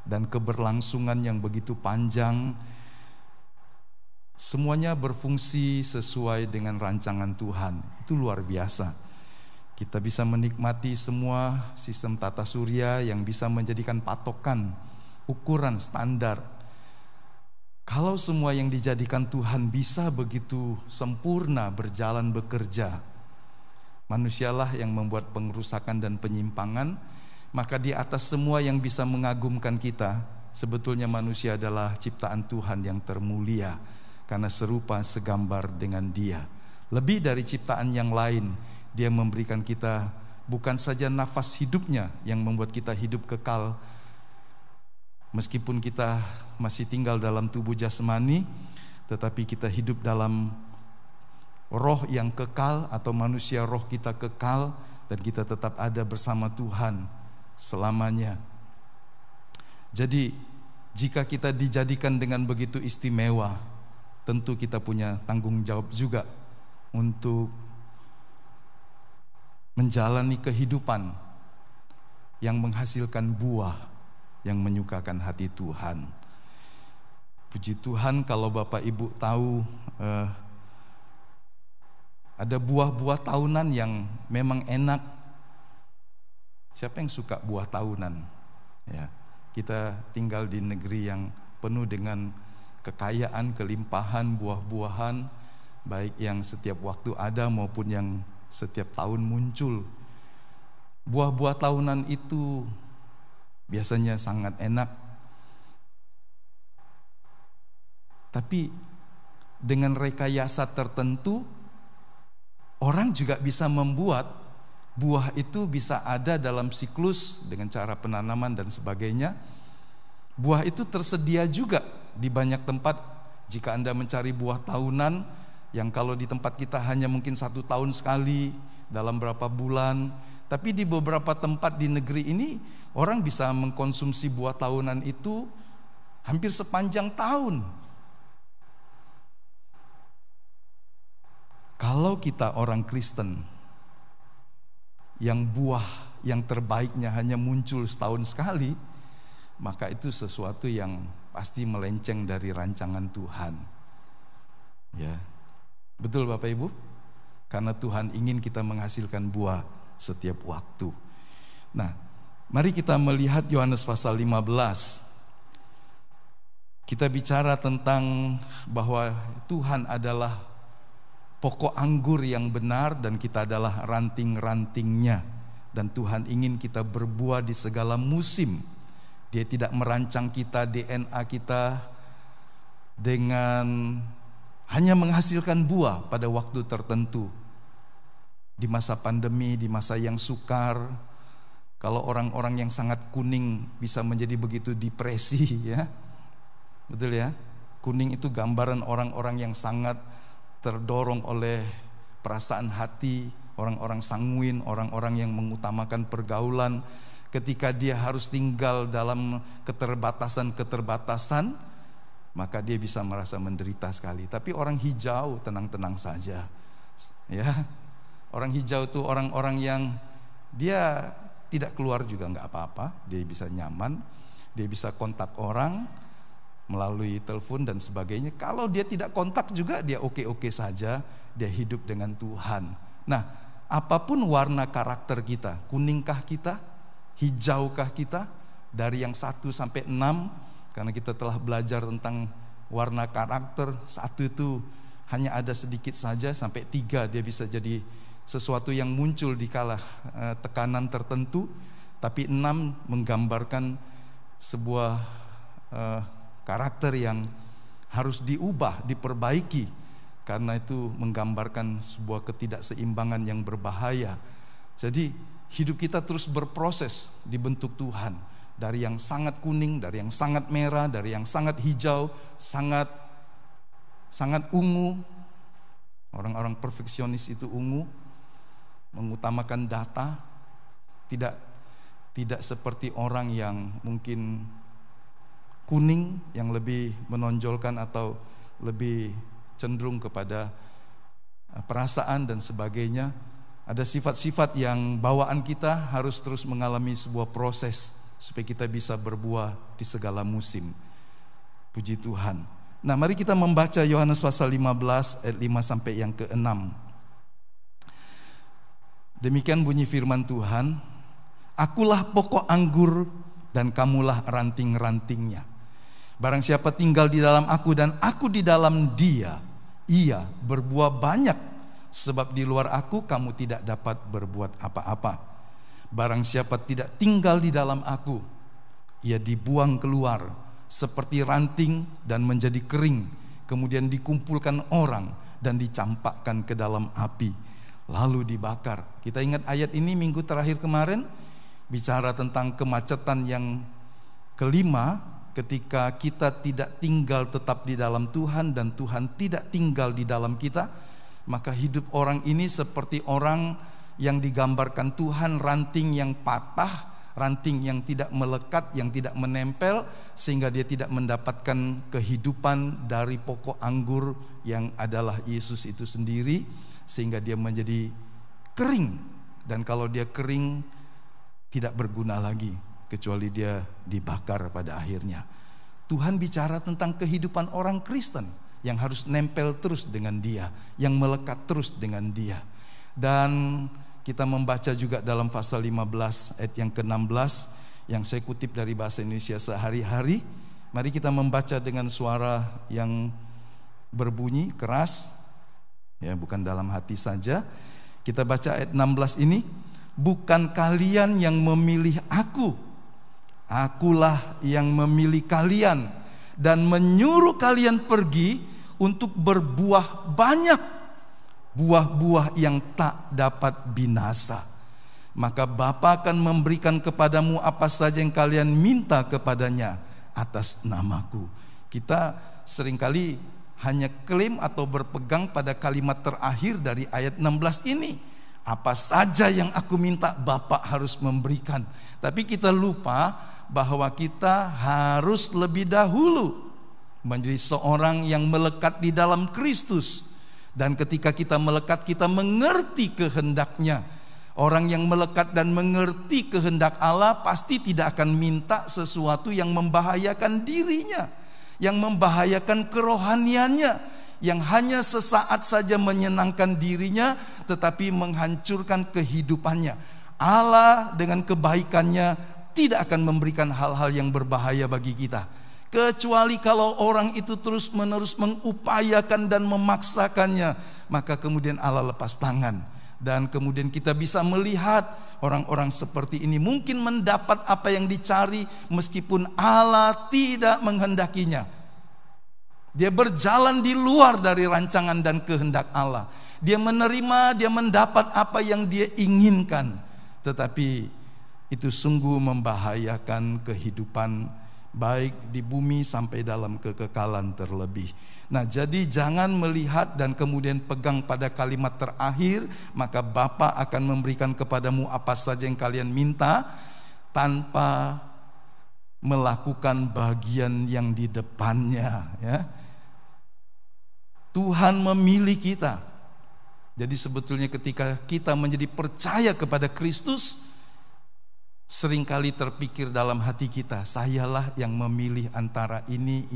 dan keberlangsungan yang begitu panjang, semuanya berfungsi sesuai dengan rancangan Tuhan. Itu luar biasa. Kita bisa menikmati semua sistem tata surya yang bisa menjadikan patokan, ukuran, standar. Kalau semua yang dijadikan Tuhan bisa begitu sempurna berjalan bekerja, manusialah yang membuat pengerusakan dan penyimpangan, maka di atas semua yang bisa mengagumkan kita, sebetulnya manusia adalah ciptaan Tuhan yang termulia karena serupa segambar dengan Dia. Lebih dari ciptaan yang lain, Dia memberikan kita bukan saja nafas hidupnya yang membuat kita hidup kekal, meskipun kita masih tinggal dalam tubuh jasmani, tetapi kita hidup dalam roh yang kekal, atau manusia roh kita kekal, dan kita tetap ada bersama Tuhan selamanya. Jadi jika kita dijadikan dengan begitu istimewa, tentu kita punya tanggung jawab juga untuk menjalani kehidupan yang menghasilkan buah yang menyukakan hati Tuhan. Puji Tuhan kalau Bapak Ibu tahu ada buah-buah tahunan yang memang enak. Siapa yang suka buah tahunan? Ya, kita tinggal di negeri yang penuh dengan kekayaan, kelimpahan buah-buahan, baik yang setiap waktu ada maupun yang setiap tahun muncul. Buah-buah tahunan itu biasanya sangat enak. Tapi dengan rekayasa tertentu, orang juga bisa membuat buah itu bisa ada dalam siklus dengan cara penanaman dan sebagainya. Buah itu tersedia juga di banyak tempat. Jika Anda mencari buah tahunan yang kalau di tempat kita hanya mungkin 1 tahun sekali dalam berapa bulan, tapi di beberapa tempat di negeri ini orang bisa mengkonsumsi buah tahunan itu hampir sepanjang tahun. Kalau kita orang Kristen yang buah yang terbaiknya hanya muncul setahun sekali, maka itu sesuatu yang pasti melenceng dari rancangan Tuhan. Ya. Betul Bapak Ibu? Karena Tuhan ingin kita menghasilkan buah setiap waktu. Nah, mari kita melihat Yohanes pasal 15. Kita bicara tentang bahwa Tuhan adalah pokok anggur yang benar dan kita adalah ranting-rantingnya. Dan Tuhan ingin kita berbuah di segala musim. Dia tidak merancang kita, DNA kita dengan hanya menghasilkan buah pada waktu tertentu. Di masa pandemi, di masa yang sukar, kalau orang-orang yang sangat kuning bisa menjadi begitu depresi, ya. Betul ya? Kuning itu gambaran orang-orang yang sangat terdorong oleh perasaan hati, orang-orang sanguin, orang-orang yang mengutamakan pergaulan. Ketika dia harus tinggal dalam keterbatasan, maka dia bisa merasa menderita sekali. Tapi orang hijau tenang-tenang saja. Ya, orang hijau itu orang-orang yang dia tidak keluar juga nggak apa-apa, dia bisa nyaman, dia bisa kontak orang melalui telepon dan sebagainya. Kalau dia tidak kontak juga dia oke-oke saja, dia hidup dengan Tuhan. Nah, apapun warna karakter kita, kuningkah kita, hijaukah kita, dari yang 1 sampai 6, karena kita telah belajar tentang warna karakter. 1 itu hanya ada sedikit saja, sampai 3 dia bisa jadi sesuatu yang muncul di kala tekanan tertentu. Tapi 6 menggambarkan sebuah karakter yang harus diubah, diperbaiki, karena itu menggambarkan sebuah ketidakseimbangan yang berbahaya. Jadi hidup kita terus berproses dibentuk Tuhan. Dari yang sangat kuning, dari yang sangat merah, dari yang sangat hijau, sangat ungu. Orang-orang perfeksionis itu ungu, mengutamakan data, tidak seperti orang yang mungkin kuning, yang lebih menonjolkan atau lebih cenderung kepada perasaan dan sebagainya. Ada sifat-sifat yang bawaan kita harus terus mengalami sebuah proses supaya kita bisa berbuah di segala musim. Puji Tuhan. Nah, mari kita membaca Yohanes pasal 15 ayat 5 sampai yang ke-6. Demikian bunyi firman Tuhan, akulah pokok anggur dan kamulah ranting-rantingnya. Barang siapa tinggal di dalam aku dan aku di dalam dia, ia berbuah banyak, sebab di luar aku kamu tidak dapat berbuat apa-apa. Barang siapa tidak tinggal di dalam aku, ia dibuang keluar seperti ranting dan menjadi kering, kemudian dikumpulkan orang dan dicampakkan ke dalam api, lalu dibakar. Kita ingat ayat ini minggu terakhir kemarin, bicara tentang kemacetan yang kelima, ketika kita tidak tinggal tetap di dalam Tuhan dan Tuhan tidak tinggal di dalam kita, maka hidup orang ini seperti orang yang digambarkan Tuhan, ranting yang patah, ranting yang tidak melekat, yang tidak menempel, sehingga dia tidak mendapatkan kehidupan dari pokok anggur yang adalah Yesus itu sendiri, sehingga dia menjadi kering. Dan kalau dia kering, tidak berguna lagi, kecuali dia dibakar pada akhirnya. Tuhan bicara tentang kehidupan orang Kristen yang harus nempel terus dengan dia, yang melekat terus dengan dia. Dan kita membaca juga dalam pasal 15 ayat yang ke-16 yang saya kutip dari bahasa Indonesia sehari-hari. Mari kita membaca dengan suara yang berbunyi keras, ya, bukan dalam hati saja. Kita baca ayat 16 ini. Bukan kalian yang memilih aku, akulah yang memilih kalian dan menyuruh kalian pergi untuk berbuah banyak, buah-buah yang tak dapat binasa. Maka Bapa akan memberikan kepadamu apa saja yang kalian minta kepadanya atas namaku. Kita seringkali hanya klaim atau berpegang pada kalimat terakhir dari ayat 16 ini. Apa saja yang aku minta Bapa harus memberikan. Tapi kita lupa bahwa kita harus lebih dahulu menjadi seorang yang melekat di dalam Kristus. Dan ketika kita melekat, kita mengerti kehendaknya. Orang yang melekat dan mengerti kehendak Allah pasti tidak akan minta sesuatu yang membahayakan dirinya, yang membahayakan kerohaniannya, yang hanya sesaat saja menyenangkan dirinya tetapi menghancurkan kehidupannya. Allah dengan kebaikannya tidak akan memberikan hal-hal yang berbahaya bagi kita, kecuali kalau orang itu terus-menerus mengupayakan dan memaksakannya, maka kemudian Allah lepas tangan. Dan kemudian kita bisa melihat orang-orang seperti ini mungkin mendapat apa yang dicari meskipun Allah tidak menghendakinya. Dia berjalan di luar dari rancangan dan kehendak Allah. Dia menerima, dia mendapat apa yang dia inginkan. Tetapi itu sungguh membahayakan kehidupan, baik di bumi sampai dalam kekekalan terlebih. Nah, jadi jangan melihat dan kemudian pegang pada kalimat terakhir, maka Bapa akan memberikan kepadamu apa saja yang kalian minta, tanpa melakukan bagian yang di depannya, ya. Tuhan memilih kita. Jadi sebetulnya ketika kita menjadi percaya kepada Kristus, seringkali terpikir dalam hati kita, sayalah yang memilih antara ini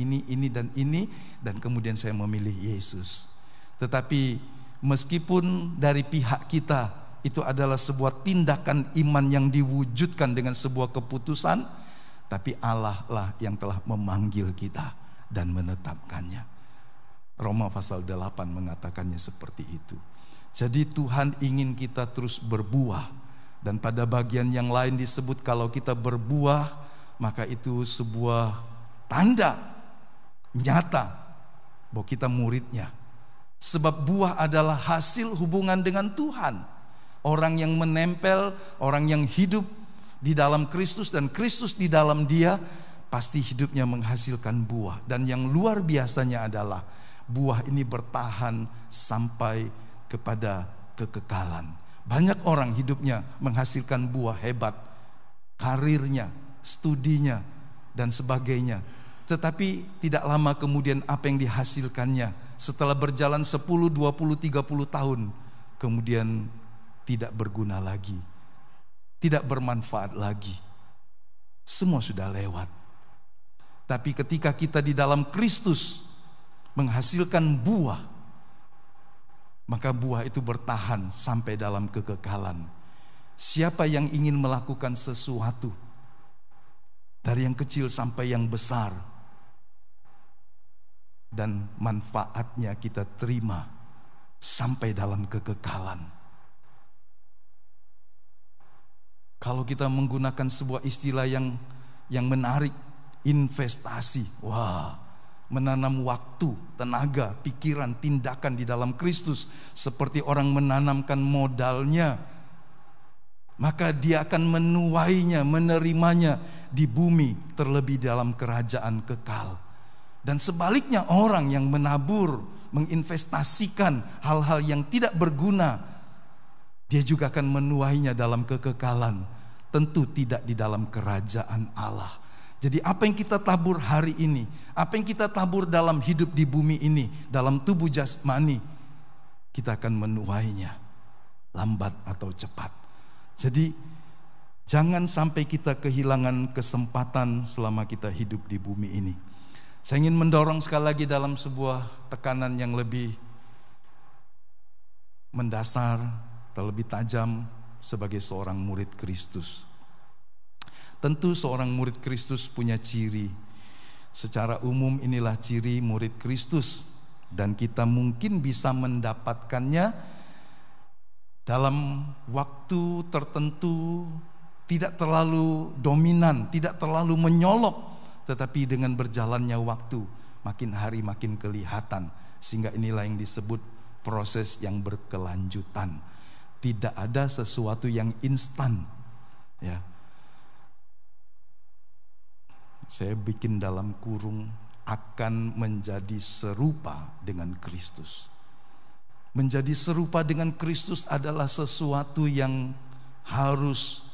dan kemudian saya memilih Yesus. Tetapi meskipun dari pihak kita itu adalah sebuah tindakan iman yang diwujudkan dengan sebuah keputusan, tapi Allah lah yang telah memanggil kita dan menetapkannya. Roma pasal 8 mengatakannya seperti itu. Jadi Tuhan ingin kita terus berbuah. Dan pada bagian yang lain disebut kalau kita berbuah, maka itu sebuah tanda nyata bahwa kita muridnya. Sebab buah adalah hasil hubungan dengan Tuhan. Orang yang menempel, orang yang hidup di dalam Kristus dan Kristus di dalam dia, pasti hidupnya menghasilkan buah. Dan yang luar biasanya adalah buah ini bertahan sampai kepada kekekalan. Banyak orang hidupnya menghasilkan buah hebat, karirnya, studinya, dan sebagainya. Tetapi tidak lama kemudian apa yang dihasilkannya setelah berjalan 10, 20, 30 tahun kemudian tidak berguna lagi, tidak bermanfaat lagi. Semua sudah lewat. Tapi ketika kita di dalam Kristus menghasilkan buah, maka buah itu bertahan sampai dalam kekekalan. Siapa yang ingin melakukan sesuatu, dari yang kecil sampai yang besar, dan manfaatnya kita terima sampai dalam kekekalan. Kalau kita menggunakan sebuah istilah yang menarik, investasi. Wah, menanam waktu, tenaga, pikiran, tindakan di dalam Kristus seperti orang menanamkan modalnya, maka dia akan menuainya, menerimanya di bumi, terlebih dalam kerajaan kekal. Dan sebaliknya, orang yang menabur, menginvestasikan hal-hal yang tidak berguna, dia juga akan menuainya dalam kekekalan, tentu tidak di dalam kerajaan Allah. Jadi apa yang kita tabur hari ini, apa yang kita tabur dalam hidup di bumi ini, dalam tubuh jasmani, kita akan menuainya, lambat atau cepat. Jadi jangan sampai kita kehilangan kesempatan selama kita hidup di bumi ini. Saya ingin mendorong sekali lagi dalam sebuah tekanan yang lebih mendasar, terlebih tajam sebagai seorang murid Kristus. Tentu seorang murid Kristus punya ciri. Secara umum inilah ciri murid Kristus, dan kita mungkin bisa mendapatkannya dalam waktu tertentu, tidak terlalu dominan, tidak terlalu menyolok, tetapi dengan berjalannya waktu, makin hari makin kelihatan. Sehingga inilah yang disebut proses yang berkelanjutan. Tidak ada sesuatu yang instan, ya. Saya bikin dalam kurung, akan menjadi serupa dengan Kristus. Menjadi serupa dengan Kristus adalah sesuatu yang harus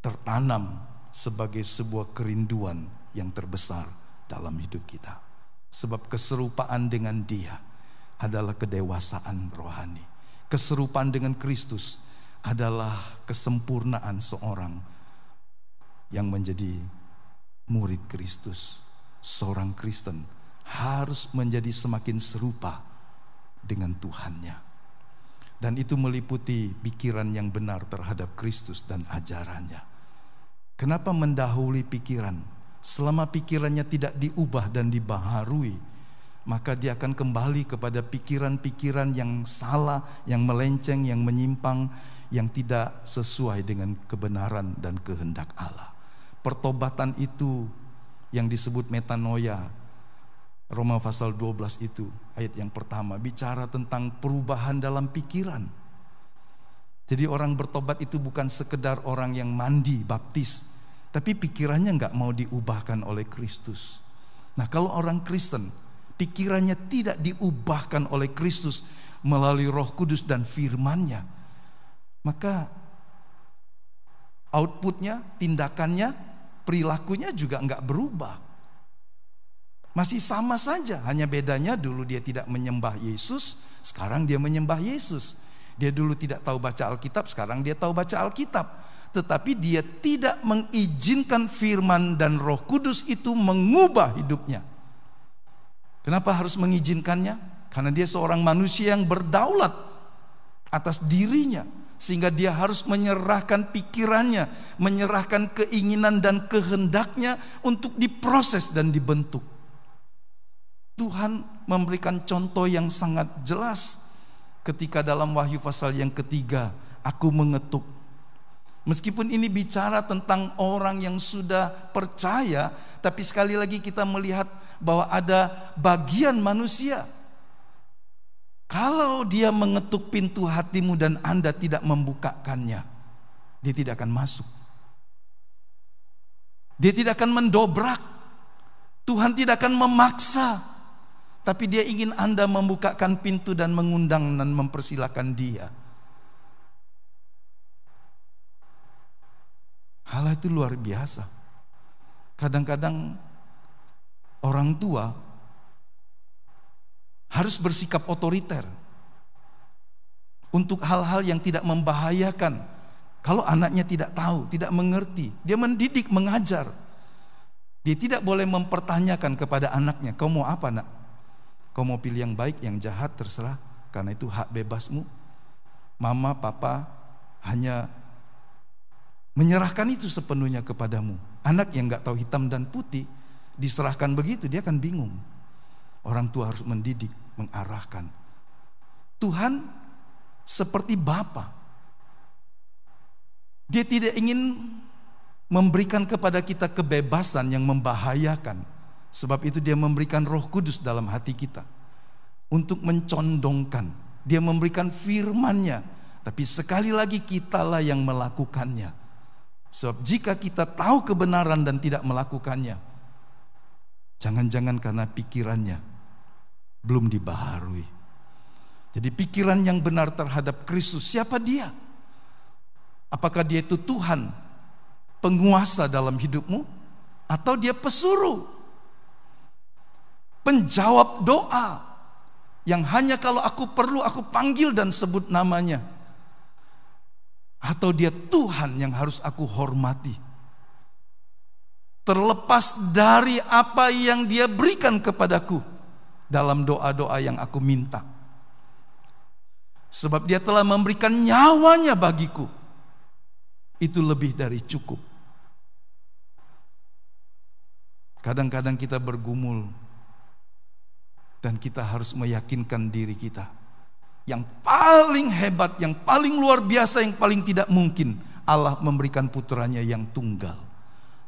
tertanam sebagai sebuah kerinduan yang terbesar dalam hidup kita. Sebab keserupaan dengan Dia adalah kedewasaan rohani. Keserupaan dengan Kristus adalah kesempurnaan seorang yang menjadi murid Kristus. Seorang Kristen harus menjadi semakin serupa dengan Tuhannya. Dan itu meliputi pikiran yang benar terhadap Kristus dan ajarannya. Kenapa mendahului pikiran? Selama pikirannya tidak diubah dan dibaharui, maka dia akan kembali kepada pikiran-pikiran yang salah, yang melenceng, yang menyimpang, yang tidak sesuai dengan kebenaran dan kehendak Allah. Pertobatan itu yang disebut metanoia, Roma pasal 12 itu, ayat yang pertama, bicara tentang perubahan dalam pikiran. Jadi orang bertobat itu bukan sekedar orang yang mandi, baptis, tapi pikirannya gak mau diubahkan oleh Kristus. Nah, kalau orang Kristen pikirannya tidak diubahkan oleh Kristus melalui Roh Kudus dan firman-Nya, maka outputnya, tindakannya, perilakunya juga enggak berubah. Masih sama saja, hanya bedanya dulu dia tidak menyembah Yesus, sekarang dia menyembah Yesus. Dia dulu tidak tahu baca Alkitab, sekarang dia tahu baca Alkitab. Tetapi dia tidak mengizinkan firman dan Roh Kudus itu mengubah hidupnya. Kenapa harus mengizinkannya? Karena dia seorang manusia yang berdaulat atas dirinya, sehingga dia harus menyerahkan pikirannya, menyerahkan keinginan dan kehendaknya untuk diproses dan dibentuk. Tuhan memberikan contoh yang sangat jelas ketika dalam Wahyu pasal yang ketiga, aku mengetuk. Meskipun ini bicara tentang orang yang sudah percaya, tapi sekali lagi kita melihat bahwa ada bagian manusia. Kalau dia mengetuk pintu hatimu dan Anda tidak membukakannya, dia tidak akan masuk. Dia tidak akan mendobrak. Tuhan tidak akan memaksa, tapi dia ingin Anda membukakan pintu dan mengundang dan mempersilakan dia. Hal itu luar biasa. Kadang-kadang orang tua harus bersikap otoriter untuk hal-hal yang tidak membahayakan. Kalau anaknya tidak tahu, tidak mengerti, dia mendidik, mengajar. Dia tidak boleh mempertanyakan kepada anaknya, kau mau apa nak? Kau mau pilih yang baik, yang jahat, terserah. karena itu hak bebasmu. Mama, papa hanya menyerahkan itu sepenuhnya kepadamu. Anak yang gak tahu hitam dan putih diserahkan begitu, dia akan bingung. Orang tua harus mendidik, mengarahkan. Tuhan seperti Bapa. Dia tidak ingin memberikan kepada kita kebebasan yang membahayakan. Sebab itu dia memberikan Roh Kudus dalam hati kita untuk mencondongkan. Dia memberikan firman-Nya, tapi sekali lagi kitalah yang melakukannya. Sebab jika kita tahu kebenaran dan tidak melakukannya, jangan-jangan karena pikirannya belum dibaharui. Jadi pikiran yang benar terhadap Kristus, siapa dia? Apakah dia itu Tuhan, penguasa dalam hidupmu, atau dia pesuruh, penjawab doa yang hanya kalau aku perlu aku panggil dan sebut namanya, atau dia Tuhan yang harus aku hormati terlepas dari apa yang dia berikan kepadaku dalam doa-doa yang aku minta. Sebab dia telah memberikan nyawanya bagiku, itu lebih dari cukup. Kadang-kadang kita bergumul dan kita harus meyakinkan diri kita. Yang paling hebat, yang paling luar biasa, yang paling tidak mungkin, Allah memberikan putranya yang tunggal.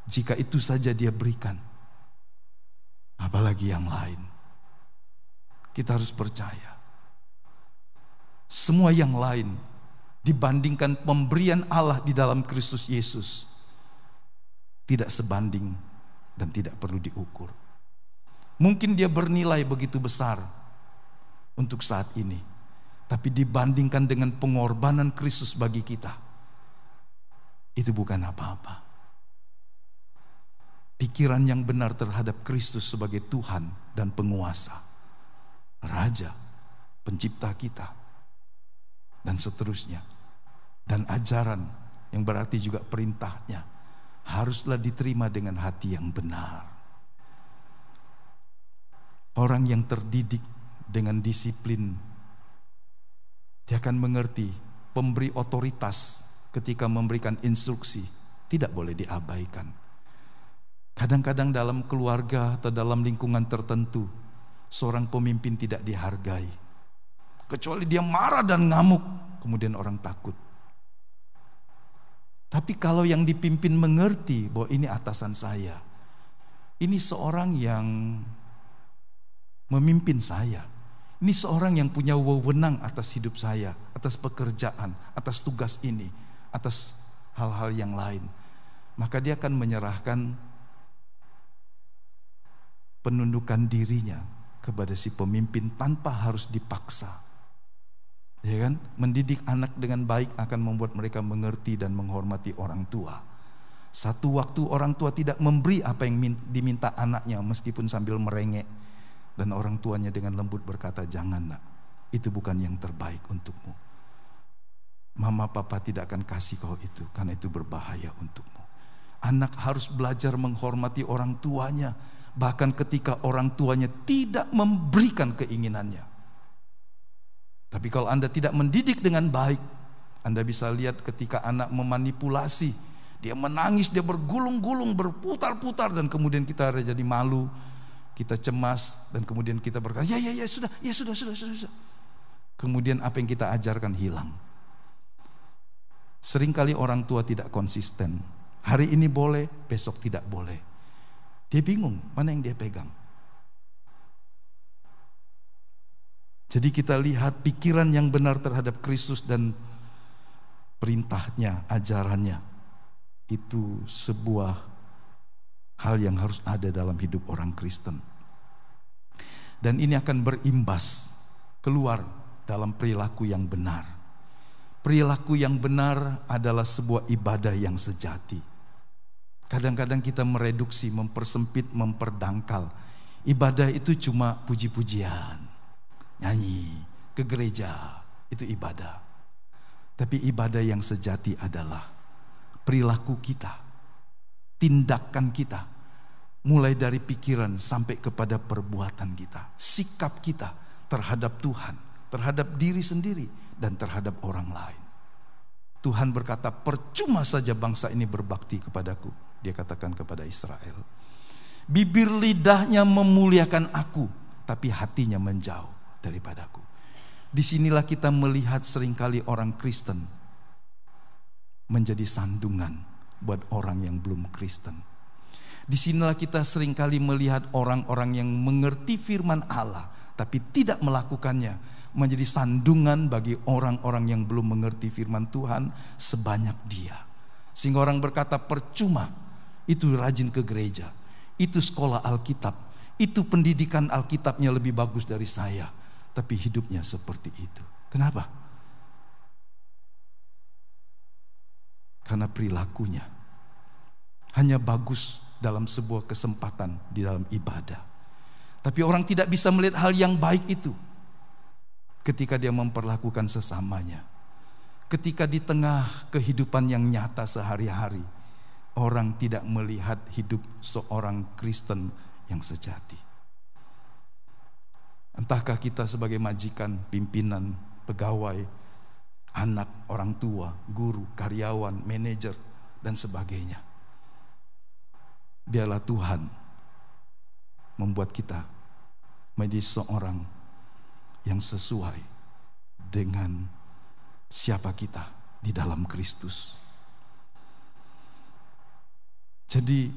Jika itu saja dia berikan, apalagi yang lain. Kita harus percaya. Semua yang lain dibandingkan pemberian Allah di dalam Kristus Yesus tidak sebanding dan tidak perlu diukur. Mungkin dia bernilai begitu besar untuk saat ini, tapi dibandingkan dengan pengorbanan Kristus bagi kita, itu bukan apa-apa. Pikiran yang benar terhadap Kristus sebagai Tuhan dan penguasa, Raja, pencipta kita, dan seterusnya, dan ajaran yang berarti juga perintahnya, haruslah diterima dengan hati yang benar. Orang yang terdidik dengan disiplin, dia akan mengerti pemberi otoritas ketika memberikan instruksi tidak boleh diabaikan. Kadang-kadang dalam keluarga atau dalam lingkungan tertentu, seorang pemimpin tidak dihargai. Kecuali dia marah dan ngamuk, kemudian orang takut. Tapi kalau yang dipimpin mengerti bahwa ini atasan saya, ini seorang yang memimpin saya, ini seorang yang punya wewenang atas hidup saya, atas pekerjaan, atas tugas ini, atas hal-hal yang lain, maka dia akan menyerahkan penundukan dirinya kepada si pemimpin tanpa harus dipaksa. Ya kan? Mendidik anak dengan baik akan membuat mereka mengerti dan menghormati orang tua. Satu waktu orang tua tidak memberi apa yang diminta anaknya, meskipun sambil merengek, dan orang tuanya dengan lembut berkata, "Jangan nak, itu bukan yang terbaik untukmu. Mama papa tidak akan kasih kau itu, karena itu berbahaya untukmu." Anak harus belajar menghormati orang tuanya, bahkan ketika orang tuanya tidak memberikan keinginannya. Tapi kalau Anda tidak mendidik dengan baik, Anda bisa lihat ketika anak memanipulasi, dia menangis, dia bergulung-gulung, berputar-putar, dan kemudian kita jadi malu, kita cemas, dan kemudian kita berkata, ya sudah. Kemudian apa yang kita ajarkan hilang. Seringkali orang tua tidak konsisten. Hari ini boleh, besok tidak boleh. Dia bingung mana yang dia pegang. Jadi kita lihat pikiran yang benar terhadap Kristus dan perintahnya, ajarannya, itu sebuah hal yang harus ada dalam hidup orang Kristen. Dan ini akan berimbas keluar dalam perilaku yang benar. Perilaku yang benar adalah sebuah ibadah yang sejati. Kadang-kadang kita mereduksi, mempersempit, memperdangkal. Ibadah itu cuma puji-pujian, nyanyi, ke gereja, itu ibadah. Tapi ibadah yang sejati adalah perilaku kita, tindakan kita, mulai dari pikiran sampai kepada perbuatan kita, sikap kita terhadap Tuhan, terhadap diri sendiri dan terhadap orang lain. Tuhan berkata, percuma saja bangsa ini berbakti kepadaku. Dia katakan kepada Israel, bibir lidahnya memuliakan aku, tapi hatinya menjauh daripadaku. Disinilah kita melihat seringkali orang Kristen menjadi sandungan buat orang yang belum Kristen. Disinilah kita seringkali melihat orang-orang yang mengerti firman Allah tapi tidak melakukannya, menjadi sandungan bagi orang-orang yang belum mengerti firman Tuhan sebanyak dia. Sehingga orang berkata, percuma itu rajin ke gereja, itu sekolah Alkitab, itu pendidikan Alkitabnya lebih bagus dari saya, tapi hidupnya seperti itu. Kenapa? Karena perilakunya hanya bagus dalam sebuah kesempatan di dalam ibadah. Tapi orang tidak bisa melihat hal yang baik itu ketika dia memperlakukan sesamanya. Ketika di tengah kehidupan yang nyata sehari-hari, orang tidak melihat hidup seorang Kristen yang sejati. Entahkah kita sebagai majikan, pimpinan, pegawai, anak, orang tua, guru, karyawan, manajer, dan sebagainya. Biarlah Tuhan membuat kita menjadi seorang yang sesuai dengan siapa kita di dalam Kristus. Jadi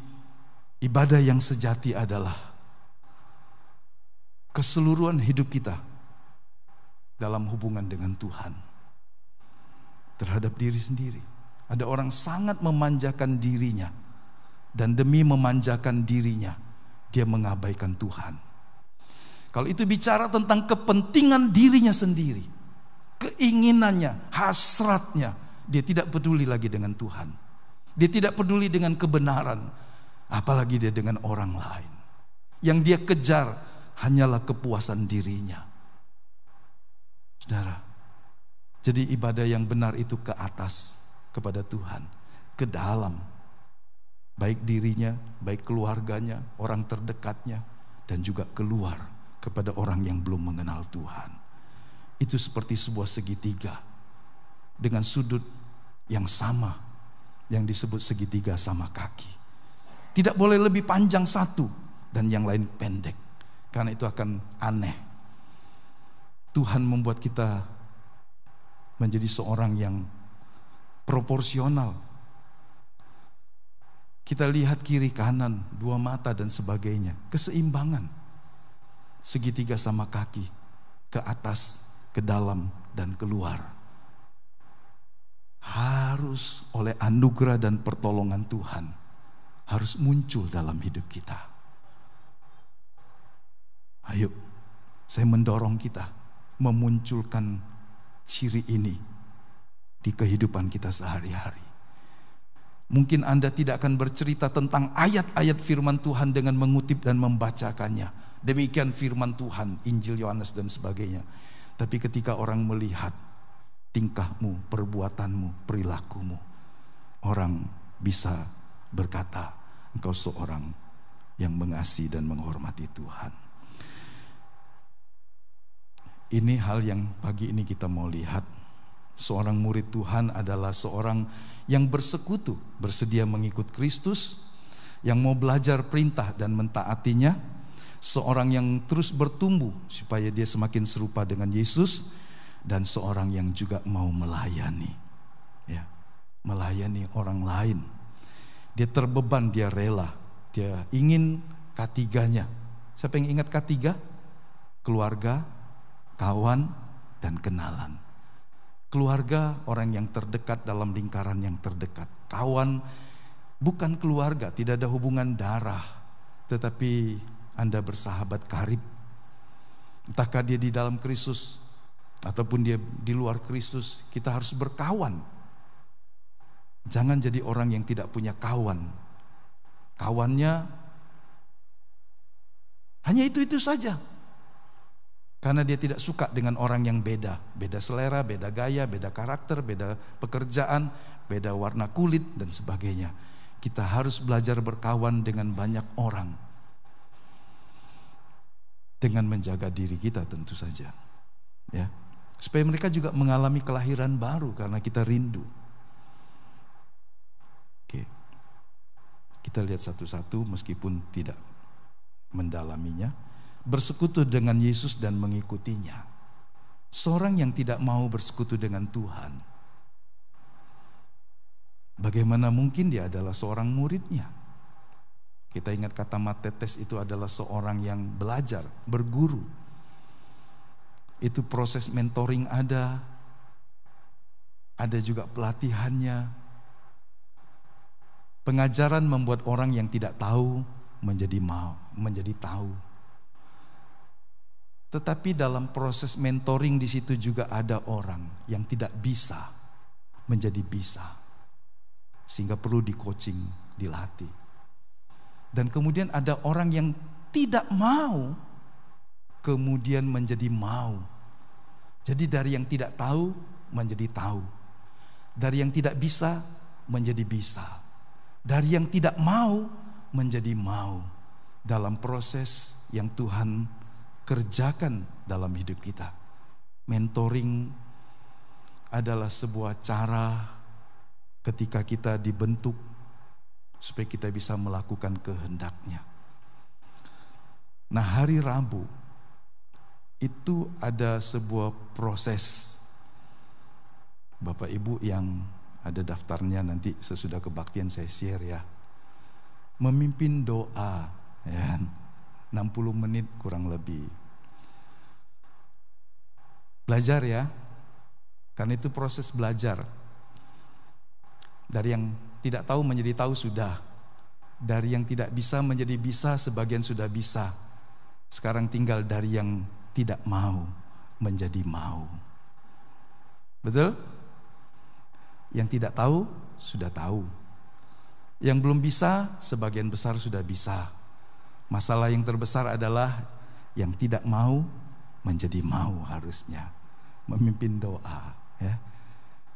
ibadah yang sejati adalah keseluruhan hidup kita dalam hubungan dengan Tuhan terhadap diri sendiri. Ada orang sangat memanjakan dirinya, dan demi memanjakan dirinya dia mengabaikan Tuhan. Kalau itu bicara tentang kepentingan dirinya sendiri, keinginannya, hasratnya, dia tidak peduli lagi dengan Tuhan. Dia tidak peduli dengan kebenaran, apalagi dia dengan orang lain. Yang dia kejar hanyalah kepuasan dirinya. Saudara, jadi ibadah yang benar itu ke atas, kepada Tuhan, ke dalam, baik dirinya, baik keluarganya, orang terdekatnya, dan juga keluar kepada orang yang belum mengenal Tuhan. Itu seperti sebuah segitiga dengan sudut yang sama, yang disebut segitiga sama kaki. Tidak boleh lebih panjang satu dan yang lain pendek, karena itu akan aneh. Tuhan membuat kita menjadi seorang yang proporsional. Kita lihat kiri kanan, dua mata dan sebagainya, keseimbangan. Segitiga sama kaki, ke atas, ke dalam, dan keluar. Harus oleh anugerah dan pertolongan Tuhan, harus muncul dalam hidup kita. Ayo, saya mendorong kita memunculkan ciri ini di kehidupan kita sehari-hari. Mungkin Anda tidak akan bercerita tentang ayat-ayat firman Tuhan dengan mengutip dan membacakannya. Demikian firman Tuhan, Injil Yohanes dan sebagainya. Tapi ketika orang melihat tingkahmu, perbuatanmu, perilakumu, orang bisa berkata, engkau seorang yang mengasihi dan menghormati Tuhan. Ini hal yang pagi ini kita mau lihat. Seorang murid Tuhan adalah seorang yang bersekutu, bersedia mengikut Kristus, yang mau belajar perintah dan mentaatinya, seorang yang terus bertumbuh supaya dia semakin serupa dengan Yesus, dan seorang yang juga mau melayani, ya, melayani orang lain. Dia terbeban, dia rela, dia ingin K3-nya. Siapa yang ingat K3? Keluarga, kawan, dan kenalan. Keluarga, orang yang terdekat dalam lingkaran yang terdekat. Kawan, bukan keluarga, tidak ada hubungan darah, tetapi Anda bersahabat karib. Entahkah dia di dalam Kristus ataupun dia di luar Kristus, kita harus berkawan. Jangan jadi orang yang tidak punya kawan. Kawannya hanya itu-itu saja. Karena dia tidak suka dengan orang yang beda. Beda selera, beda gaya, beda karakter, beda pekerjaan, beda warna kulit dan sebagainya. Kita harus belajar berkawan dengan banyak orang. Dengan menjaga diri kita tentu saja. Ya. Supaya mereka juga mengalami kelahiran baru karena kita rindu. Oke. Kita lihat satu-satu meskipun tidak mendalaminya. Bersekutu dengan Yesus dan mengikutinya. Seorang yang tidak mau bersekutu dengan Tuhan, bagaimana mungkin dia adalah seorang muridnya? Kita ingat kata Matetes itu adalah seorang yang belajar, berguru. Itu proses mentoring ada juga pelatihannya. Pengajaran membuat orang yang tidak tahu menjadi tahu. Tetapi dalam proses mentoring di situ juga ada orang yang tidak bisa menjadi bisa. Sehingga perlu di-coaching, dilatih. Dan kemudian ada orang yang tidak mau kemudian menjadi mau. Jadi dari yang tidak tahu menjadi tahu. Dari yang tidak bisa menjadi bisa. Dari yang tidak mau menjadi mau. Dalam proses yang Tuhan kerjakan dalam hidup kita. Mentoring adalah sebuah cara ketika kita dibentuk supaya kita bisa melakukan kehendak-Nya. Nah, hari Rabu itu ada sebuah proses. Bapak Ibu yang ada daftarnya nanti sesudah kebaktian saya share ya. Memimpin doa ya. 60 menit kurang lebih. Belajar ya. Karena itu proses belajar. Dari yang tidak tahu menjadi tahu sudah. Dari yang tidak bisa menjadi bisa, sebagian sudah bisa. Sekarang tinggal dari yang tidak mau menjadi mau. Betul? Yang tidak tahu sudah tahu. Yang belum bisa, sebagian besar sudah bisa. Masalah yang terbesar adalah yang tidak mau menjadi mau harusnya. Memimpin doa ya.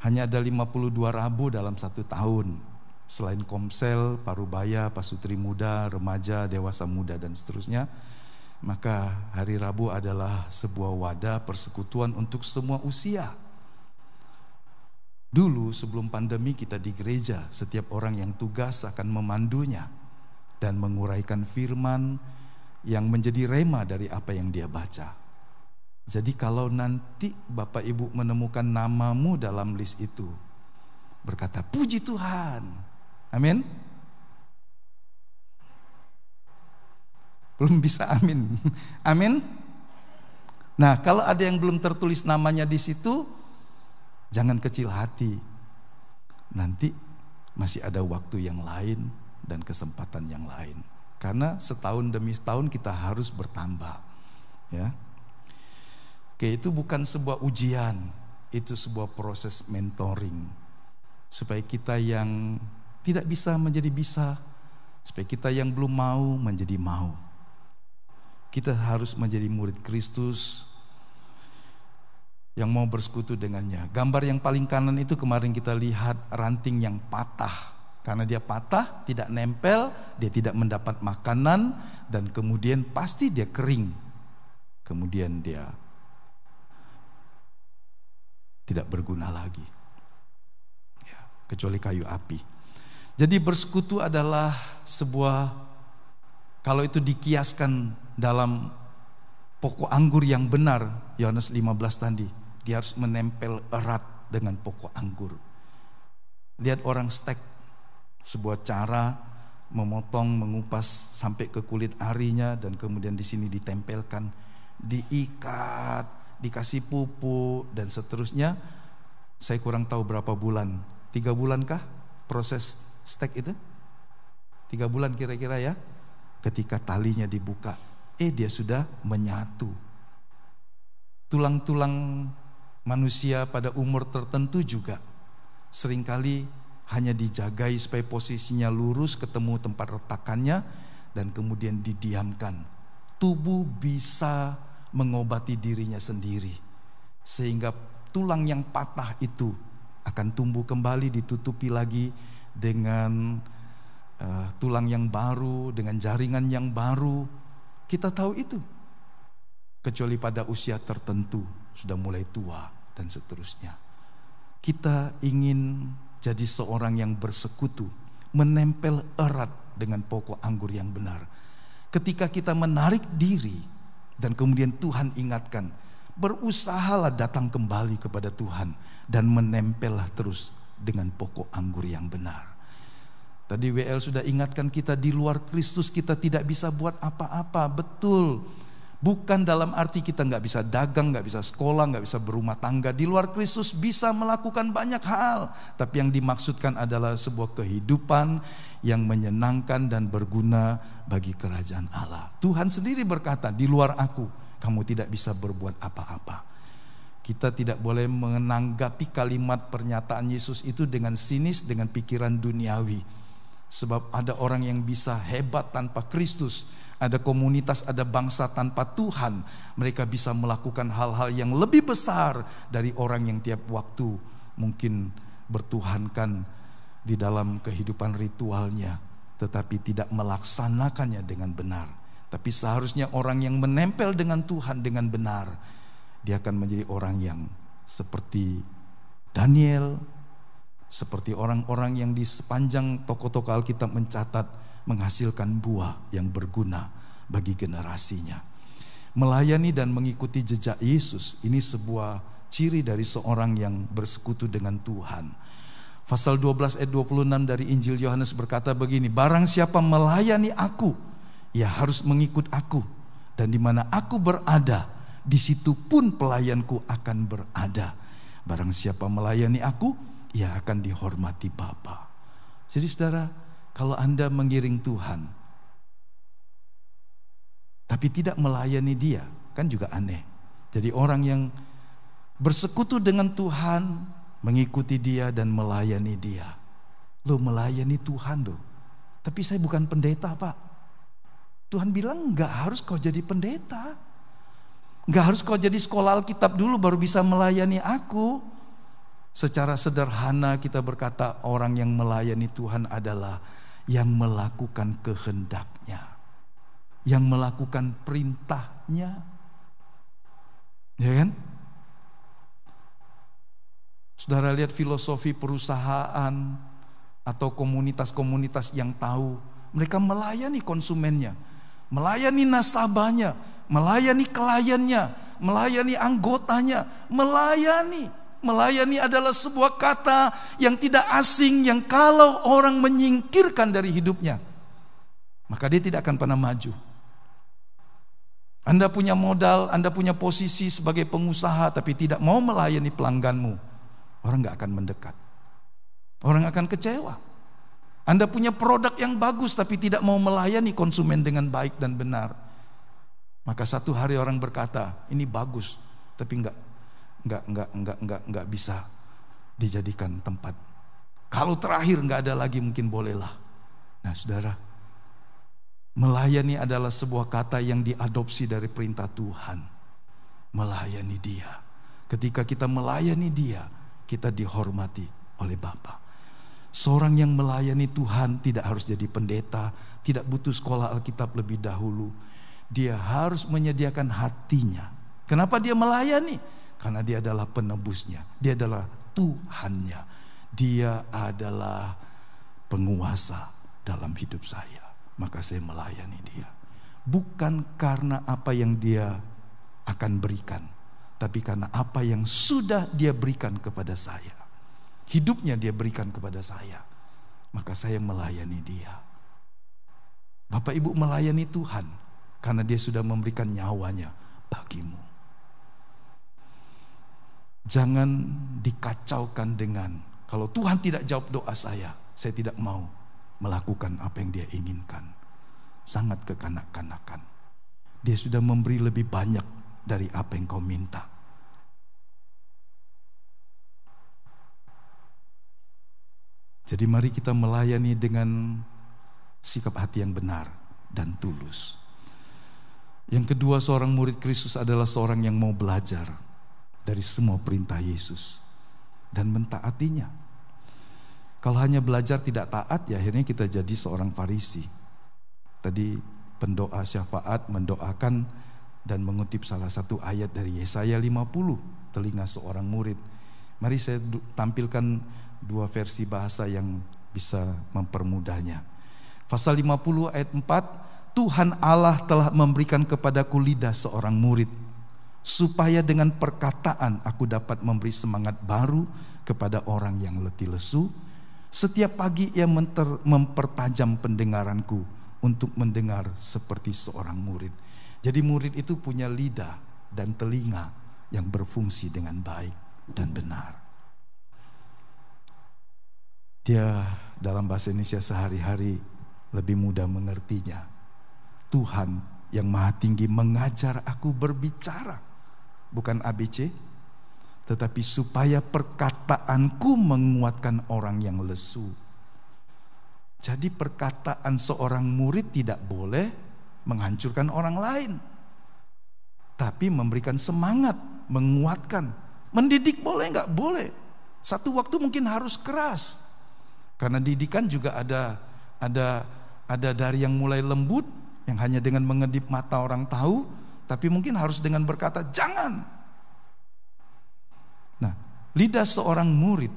Hanya ada 52 Rabu dalam 1 tahun. Selain Komsel, Parubaya, Pasutri Muda, Remaja, Dewasa Muda dan seterusnya. Maka hari Rabu adalah sebuah wadah persekutuan untuk semua usia. Dulu sebelum pandemi kita di gereja, setiap orang yang tugas akan memandunya dan menguraikan firman yang menjadi rema dari apa yang dia baca. Jadi kalau nanti Bapak Ibu menemukan namamu dalam list itu, berkata puji Tuhan. Amin. Belum bisa amin. Amin. Nah, kalau ada yang belum tertulis namanya di situ, jangan kecil hati. Nanti masih ada waktu yang lain dan kesempatan yang lain. Karena setahun demi setahun kita harus bertambah. Ya. Oke, itu bukan sebuah ujian, itu sebuah proses mentoring. Supaya kita yang tidak bisa menjadi bisa, supaya kita yang belum mau menjadi mau. Kita harus menjadi murid Kristus yang mau bersekutu dengannya. Gambar yang paling kanan itu kemarin kita lihat ranting yang patah. Karena dia patah, tidak nempel, dia tidak mendapat makanan, dan kemudian pasti dia kering. Kemudian dia tidak berguna lagi. Ya, kecuali kayu api. Jadi bersekutu adalah sebuah, kalau itu dikiaskan dalam pokok anggur yang benar, Yohanes 15 tadi, dia harus menempel erat dengan pokok anggur. Lihat orang stek, sebuah cara memotong, mengupas sampai ke kulit arinya dan kemudian di sini ditempelkan, diikat, dikasih pupuk dan seterusnya. Saya kurang tahu berapa bulan, 3 bulan kah proses stek itu? 3 bulan kira-kira ya. Ketika talinya dibuka, dia sudah menyatu. Tulang-tulang manusia pada umur tertentu juga seringkali hanya dijagai supaya posisinya lurus, ketemu tempat retakannya, dan kemudian didiamkan. Tubuh bisa mengobati dirinya sendiri, sehingga tulang yang patah itu akan tumbuh kembali, ditutupi lagi dengan tulang yang baru, dengan jaringan yang baru. Kita tahu itu. Kecuali pada usia tertentu, sudah mulai tua, dan seterusnya. Kita ingin jadi seorang yang bersekutu, menempel erat dengan pokok anggur yang benar. Ketika kita menarik diri dan kemudian Tuhan ingatkan, berusahalah datang kembali kepada Tuhan dan menempellah terus dengan pokok anggur yang benar. Tadi WL sudah ingatkan kita, di luar Kristus kita tidak bisa buat apa-apa. Betul. Bukan dalam arti kita gak bisa dagang, gak bisa sekolah, gak bisa berumah tangga. Di luar Kristus bisa melakukan banyak hal. Tapi yang dimaksudkan adalah sebuah kehidupan yang menyenangkan dan berguna bagi kerajaan Allah. Tuhan sendiri berkata, di luar aku kamu tidak bisa berbuat apa-apa. Kita tidak boleh menanggapi kalimat pernyataan Yesus itu dengan sinis, dengan pikiran duniawi. Sebab ada orang yang bisa hebat tanpa Kristus. Ada komunitas, ada bangsa tanpa Tuhan. Mereka bisa melakukan hal-hal yang lebih besar dari orang yang tiap waktu mungkin bertuhankan di dalam kehidupan ritualnya, tetapi tidak melaksanakannya dengan benar. Tapi seharusnya orang yang menempel dengan Tuhan dengan benar, dia akan menjadi orang yang seperti Daniel, seperti orang-orang yang di sepanjang tokoh-tokoh Alkitab mencatat menghasilkan buah yang berguna bagi generasinya. Melayani dan mengikuti jejak Yesus, ini sebuah ciri dari seorang yang bersekutu dengan Tuhan. Pasal 12 ayat 26 dari Injil Yohanes berkata begini, barang siapa melayani aku, ia harus mengikut aku, dan di mana aku berada, di situ pun pelayanku akan berada. Barang siapa melayani aku, ia akan dihormati Bapa. Jadi saudara, kalau Anda mengiring Tuhan tapi tidak melayani Dia, kan juga aneh. Jadi orang yang bersekutu dengan Tuhan, mengikuti Dia dan melayani Dia. Loh, melayani Tuhan loh. Tapi saya bukan pendeta, Pak. Tuhan bilang enggak harus kau jadi pendeta. Enggak harus kau jadi sekolah Alkitab dulu baru bisa melayani aku. Secara sederhana kita berkata, orang yang melayani Tuhan adalah yang melakukan kehendaknya, yang melakukan perintahnya, ya kan? Saudara lihat filosofi perusahaan atau komunitas-komunitas yang tahu, mereka melayani konsumennya, melayani nasabahnya, melayani kliennya, melayani anggotanya, Melayani adalah sebuah kata yang tidak asing, yang kalau orang menyingkirkan dari hidupnya, maka dia tidak akan pernah maju. Anda punya modal, Anda punya posisi sebagai pengusaha, tapi tidak mau melayani pelangganmu, orang gak akan mendekat. Orang akan kecewa. Anda punya produk yang bagus, tapi tidak mau melayani konsumen dengan baik dan benar, maka satu hari orang berkata, ini bagus, tapi enggak bisa dijadikan tempat. Kalau terakhir enggak ada lagi mungkin bolehlah. Nah saudara, melayani adalah sebuah kata yang diadopsi dari perintah Tuhan. Melayani Dia. Ketika kita melayani Dia, kita dihormati oleh Bapa. Seorang yang melayani Tuhan tidak harus jadi pendeta, tidak butuh sekolah Alkitab lebih dahulu. Dia harus menyediakan hatinya. Kenapa dia melayani? Karena Dia adalah penebusnya, Dia adalah Tuhannya, Dia adalah penguasa dalam hidup saya. Maka saya melayani Dia. Bukan karena apa yang Dia akan berikan, tapi karena apa yang sudah Dia berikan kepada saya. Hidupnya Dia berikan kepada saya, maka saya melayani Dia. Bapak Ibu melayani Tuhan karena Dia sudah memberikan nyawanya bagimu. Jangan dikacaukan dengan, kalau Tuhan tidak jawab doa saya tidak mau melakukan apa yang Dia inginkan. Sangat kekanak-kanakan. Dia sudah memberi lebih banyak dari apa yang kau minta. Jadi mari kita melayani dengan sikap hati yang benar dan tulus. Yang kedua, seorang murid Kristus adalah seorang yang mau belajar dari semua perintah Yesus dan mentaatinya. Kalau hanya belajar tidak taat, ya akhirnya kita jadi seorang Farisi. Tadi pendoa syafaat mendoakan dan mengutip salah satu ayat dari Yesaya 50. telinga seorang murid. Mari saya tampilkan dua versi bahasa yang bisa mempermudahnya. Pasal 50 ayat 4, Tuhan Allah telah memberikan kepadaku lidah seorang murid, supaya dengan perkataan aku dapat memberi semangat baru kepada orang yang letih lesu. Setiap pagi ia mempertajam pendengaranku untuk mendengar seperti seorang murid. Jadi murid itu punya lidah dan telinga yang berfungsi dengan baik dan benar. Dia dalam bahasa Indonesia sehari-hari lebih mudah mengertinya. Tuhan yang Maha Tinggi mengajar aku berbicara, bukan ABC, tetapi supaya perkataanku menguatkan orang yang lesu. Jadi perkataan seorang murid tidak boleh menghancurkan orang lain, tapi memberikan semangat, menguatkan. Mendidik boleh nggak? Boleh. Satu waktu mungkin harus keras, karena didikan juga ada dari yang mulai lembut, yang hanya dengan mengedip mata orang tahu, tapi mungkin harus dengan berkata jangan. Nah, lidah seorang murid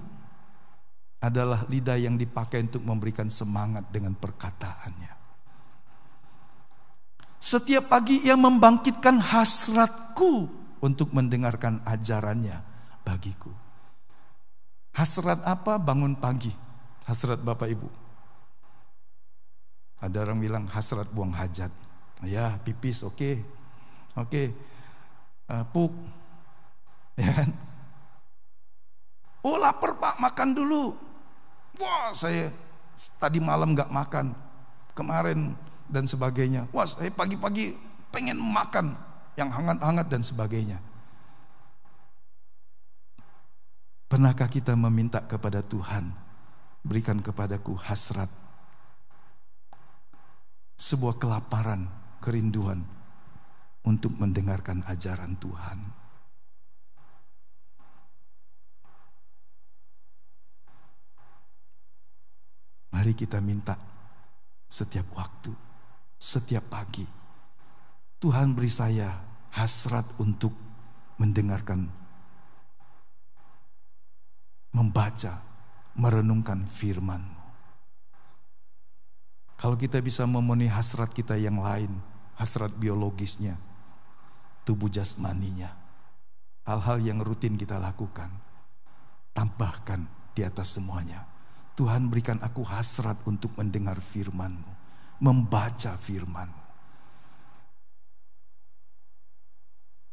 adalah lidah yang dipakai untuk memberikan semangat dengan perkataannya. Setiap pagi ia membangkitkan hasratku untuk mendengarkan ajarannya bagiku. Hasrat apa? Bangun pagi. Hasrat Bapak Ibu. Ada orang bilang hasrat buang hajat. Ya, pipis, oke. Puk. Ya kan? Oh, lapar Pak, makan dulu. Wah, saya tadi malam gak makan, kemarin dan sebagainya. Wah, saya pagi-pagi pengen makan yang hangat-hangat dan sebagainya. Pernahkah kita meminta kepada Tuhan, berikan kepadaku hasrat, sebuah kelaparan, kerinduan untuk mendengarkan ajaran Tuhan. Mari kita minta setiap waktu, setiap pagi. Tuhan beri saya hasrat untuk mendengarkan, membaca, merenungkan firman-Mu. Kalau kita bisa memenuhi hasrat kita yang lain, hasrat biologisnya, tubuh jasmaninya, hal-hal yang rutin kita lakukan, tambahkan di atas semuanya. Tuhan berikan aku hasrat untuk mendengar firman-Mu, membaca firman-Mu.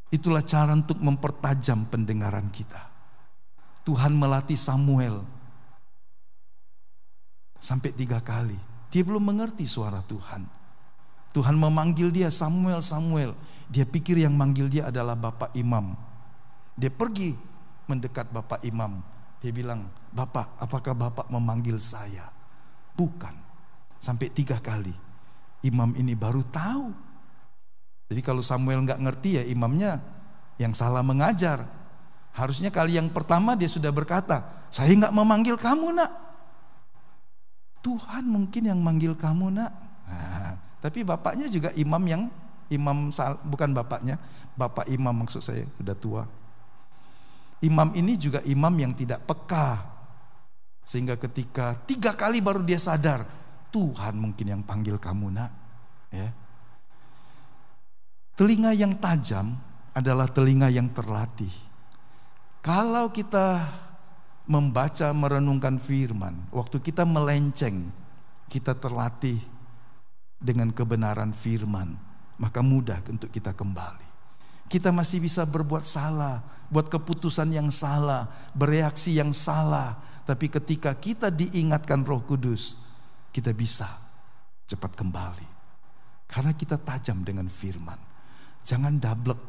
Itulah cara untuk mempertajam pendengaran kita. Tuhan melatih Samuel sampai 3 kali. Dia belum mengerti suara Tuhan. Tuhan memanggil dia, Samuel, Samuel. Dia pikir yang manggil dia adalah Bapak Imam. Dia pergi mendekat Bapak Imam. Dia bilang, Bapak, apakah Bapak memanggil saya? Bukan. Sampai 3 kali. Imam ini baru tahu. Jadi kalau Samuel gak ngerti, ya imamnya yang salah mengajar. Harusnya kali yang pertama dia sudah berkata, saya gak memanggil kamu nak. Tuhan mungkin yang manggil kamu nak. Nah, tapi bapaknya juga bukan bapaknya, bapak imam maksud saya, sudah tua. Imam ini juga imam yang tidak peka, sehingga ketika 3 kali baru dia sadar, Tuhan mungkin yang panggil kamu nak. Ya. Telinga yang tajam adalah telinga yang terlatih. Kalau kita membaca, merenungkan firman, waktu kita melenceng, kita terlatih dengan kebenaran firman, maka mudah untuk kita kembali. Kita masih bisa berbuat salah, buat keputusan yang salah, bereaksi yang salah, tapi ketika kita diingatkan Roh Kudus, kita bisa cepat kembali. Karena kita tajam dengan firman. Jangan dablek.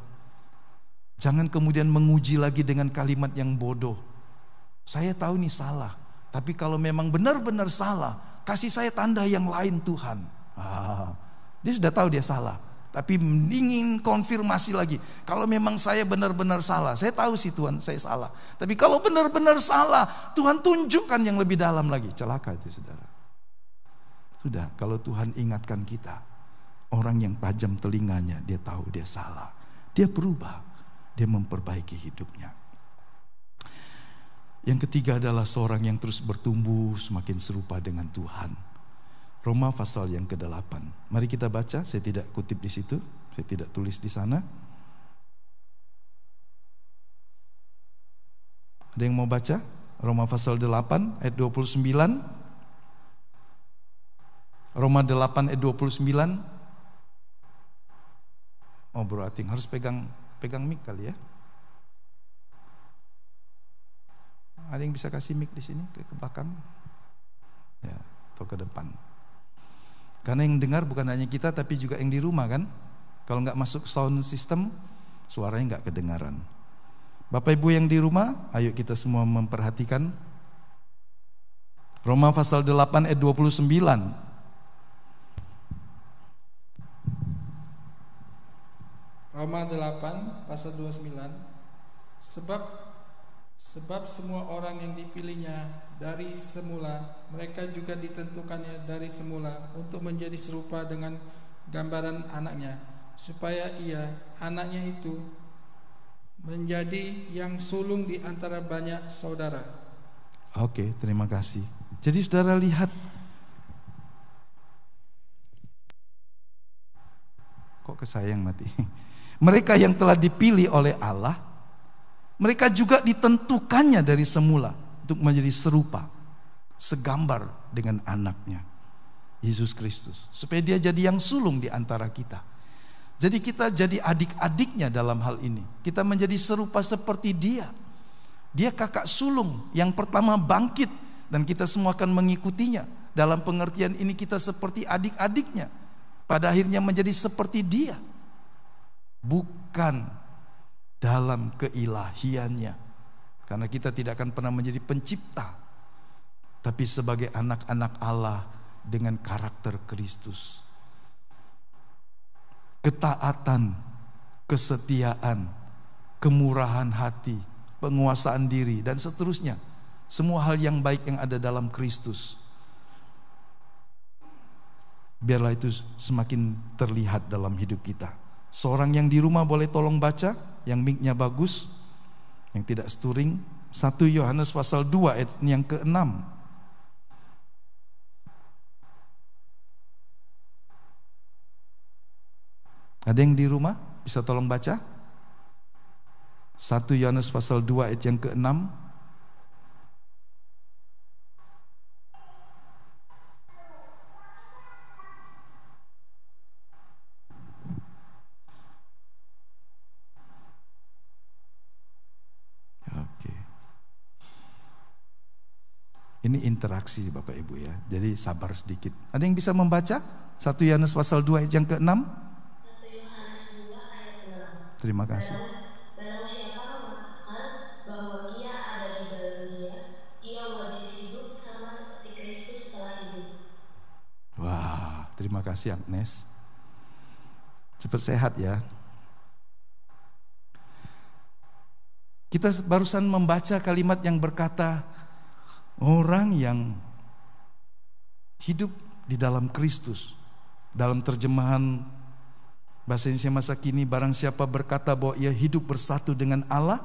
Jangan kemudian menguji lagi dengan kalimat yang bodoh. Saya tahu ini salah, tapi kalau memang benar-benar salah, kasih saya tanda yang lain Tuhan. Dia sudah tahu dia salah, tapi ingin konfirmasi lagi. Kalau memang saya benar-benar salah, saya tahu sih Tuhan saya salah, tapi kalau benar-benar salah, Tuhan tunjukkan yang lebih dalam lagi. Celaka itu saudara. Sudah, kalau Tuhan ingatkan kita, orang yang tajam telinganya, dia tahu dia salah, dia berubah, dia memperbaiki hidupnya. Yang ketiga adalah seorang yang terus bertumbuh semakin serupa dengan Tuhan. Roma pasal yang ke-8. Mari kita baca, saya tidak kutip di situ, saya tidak tulis di sana. Ada yang mau baca? Roma pasal 8 ayat 29. Roma 8 ayat 29. Oh Bro Ating harus pegang mic kali ya. Ada yang bisa kasih mic di sini ke belakang? Ya, atau ke depan. Karena yang dengar bukan hanya kita tapi juga yang di rumah kan. Kalau nggak masuk sound system, suaranya nggak kedengaran. Bapak Ibu yang di rumah, ayo kita semua memperhatikan. Roma pasal 8 ayat 29. Roma 8 pasal 29. Sebab semua orang yang dipilihnya dari semula, mereka juga ditentukannya dari semula untuk menjadi serupa dengan gambaran anaknya, supaya ia, anaknya itu, menjadi yang sulung di antara banyak saudara. Oke, terima kasih. Jadi saudara lihat, kok kesayang mati. Mereka yang telah dipilih oleh Allah, mereka juga ditentukannya dari semula untuk menjadi serupa, segambar dengan anaknya, Yesus Kristus. Supaya dia jadi yang sulung di antara kita. Jadi kita jadi adik-adiknya dalam hal ini. Kita menjadi serupa seperti dia. Dia kakak sulung yang pertama bangkit, dan kita semua akan mengikutinya. Dalam pengertian ini kita seperti adik-adiknya. Pada akhirnya menjadi seperti dia. Bukan dalam keilahiannya, karena kita tidak akan pernah menjadi pencipta, tapi sebagai anak-anak Allah dengan karakter Kristus. Ketaatan, kesetiaan, kemurahan hati, penguasaan diri, dan seterusnya. Semua hal yang baik yang ada dalam Kristus, biarlah itu semakin terlihat dalam hidup kita. Seorang yang di rumah boleh tolong baca, yang mic-nya bagus, yang tidak sturing. 1 Yohanes pasal 2 ayat yang ke-6. Ada yang di rumah bisa tolong baca? 1 Yohanes pasal 2 ayat yang ke-6. Ini interaksi Bapak Ibu ya. Jadi sabar sedikit. Ada yang bisa membaca? 1 Yohanes pasal 2 ayat yang ke-6. 1 Yohanes 2 ayat 6. Terima kasih. Barang siapa mengatakan bahwa ia ada di dalam dia, ia wajib hidup sama seperti Kristus telah hidup. Wah, terima kasih Agnes. Cepat sehat ya. Kita barusan membaca kalimat yang berkata, orang yang hidup di dalam Kristus. Dalam terjemahan bahasa Indonesia masa kini, barang siapa berkata bahwa ia hidup bersatu dengan Allah,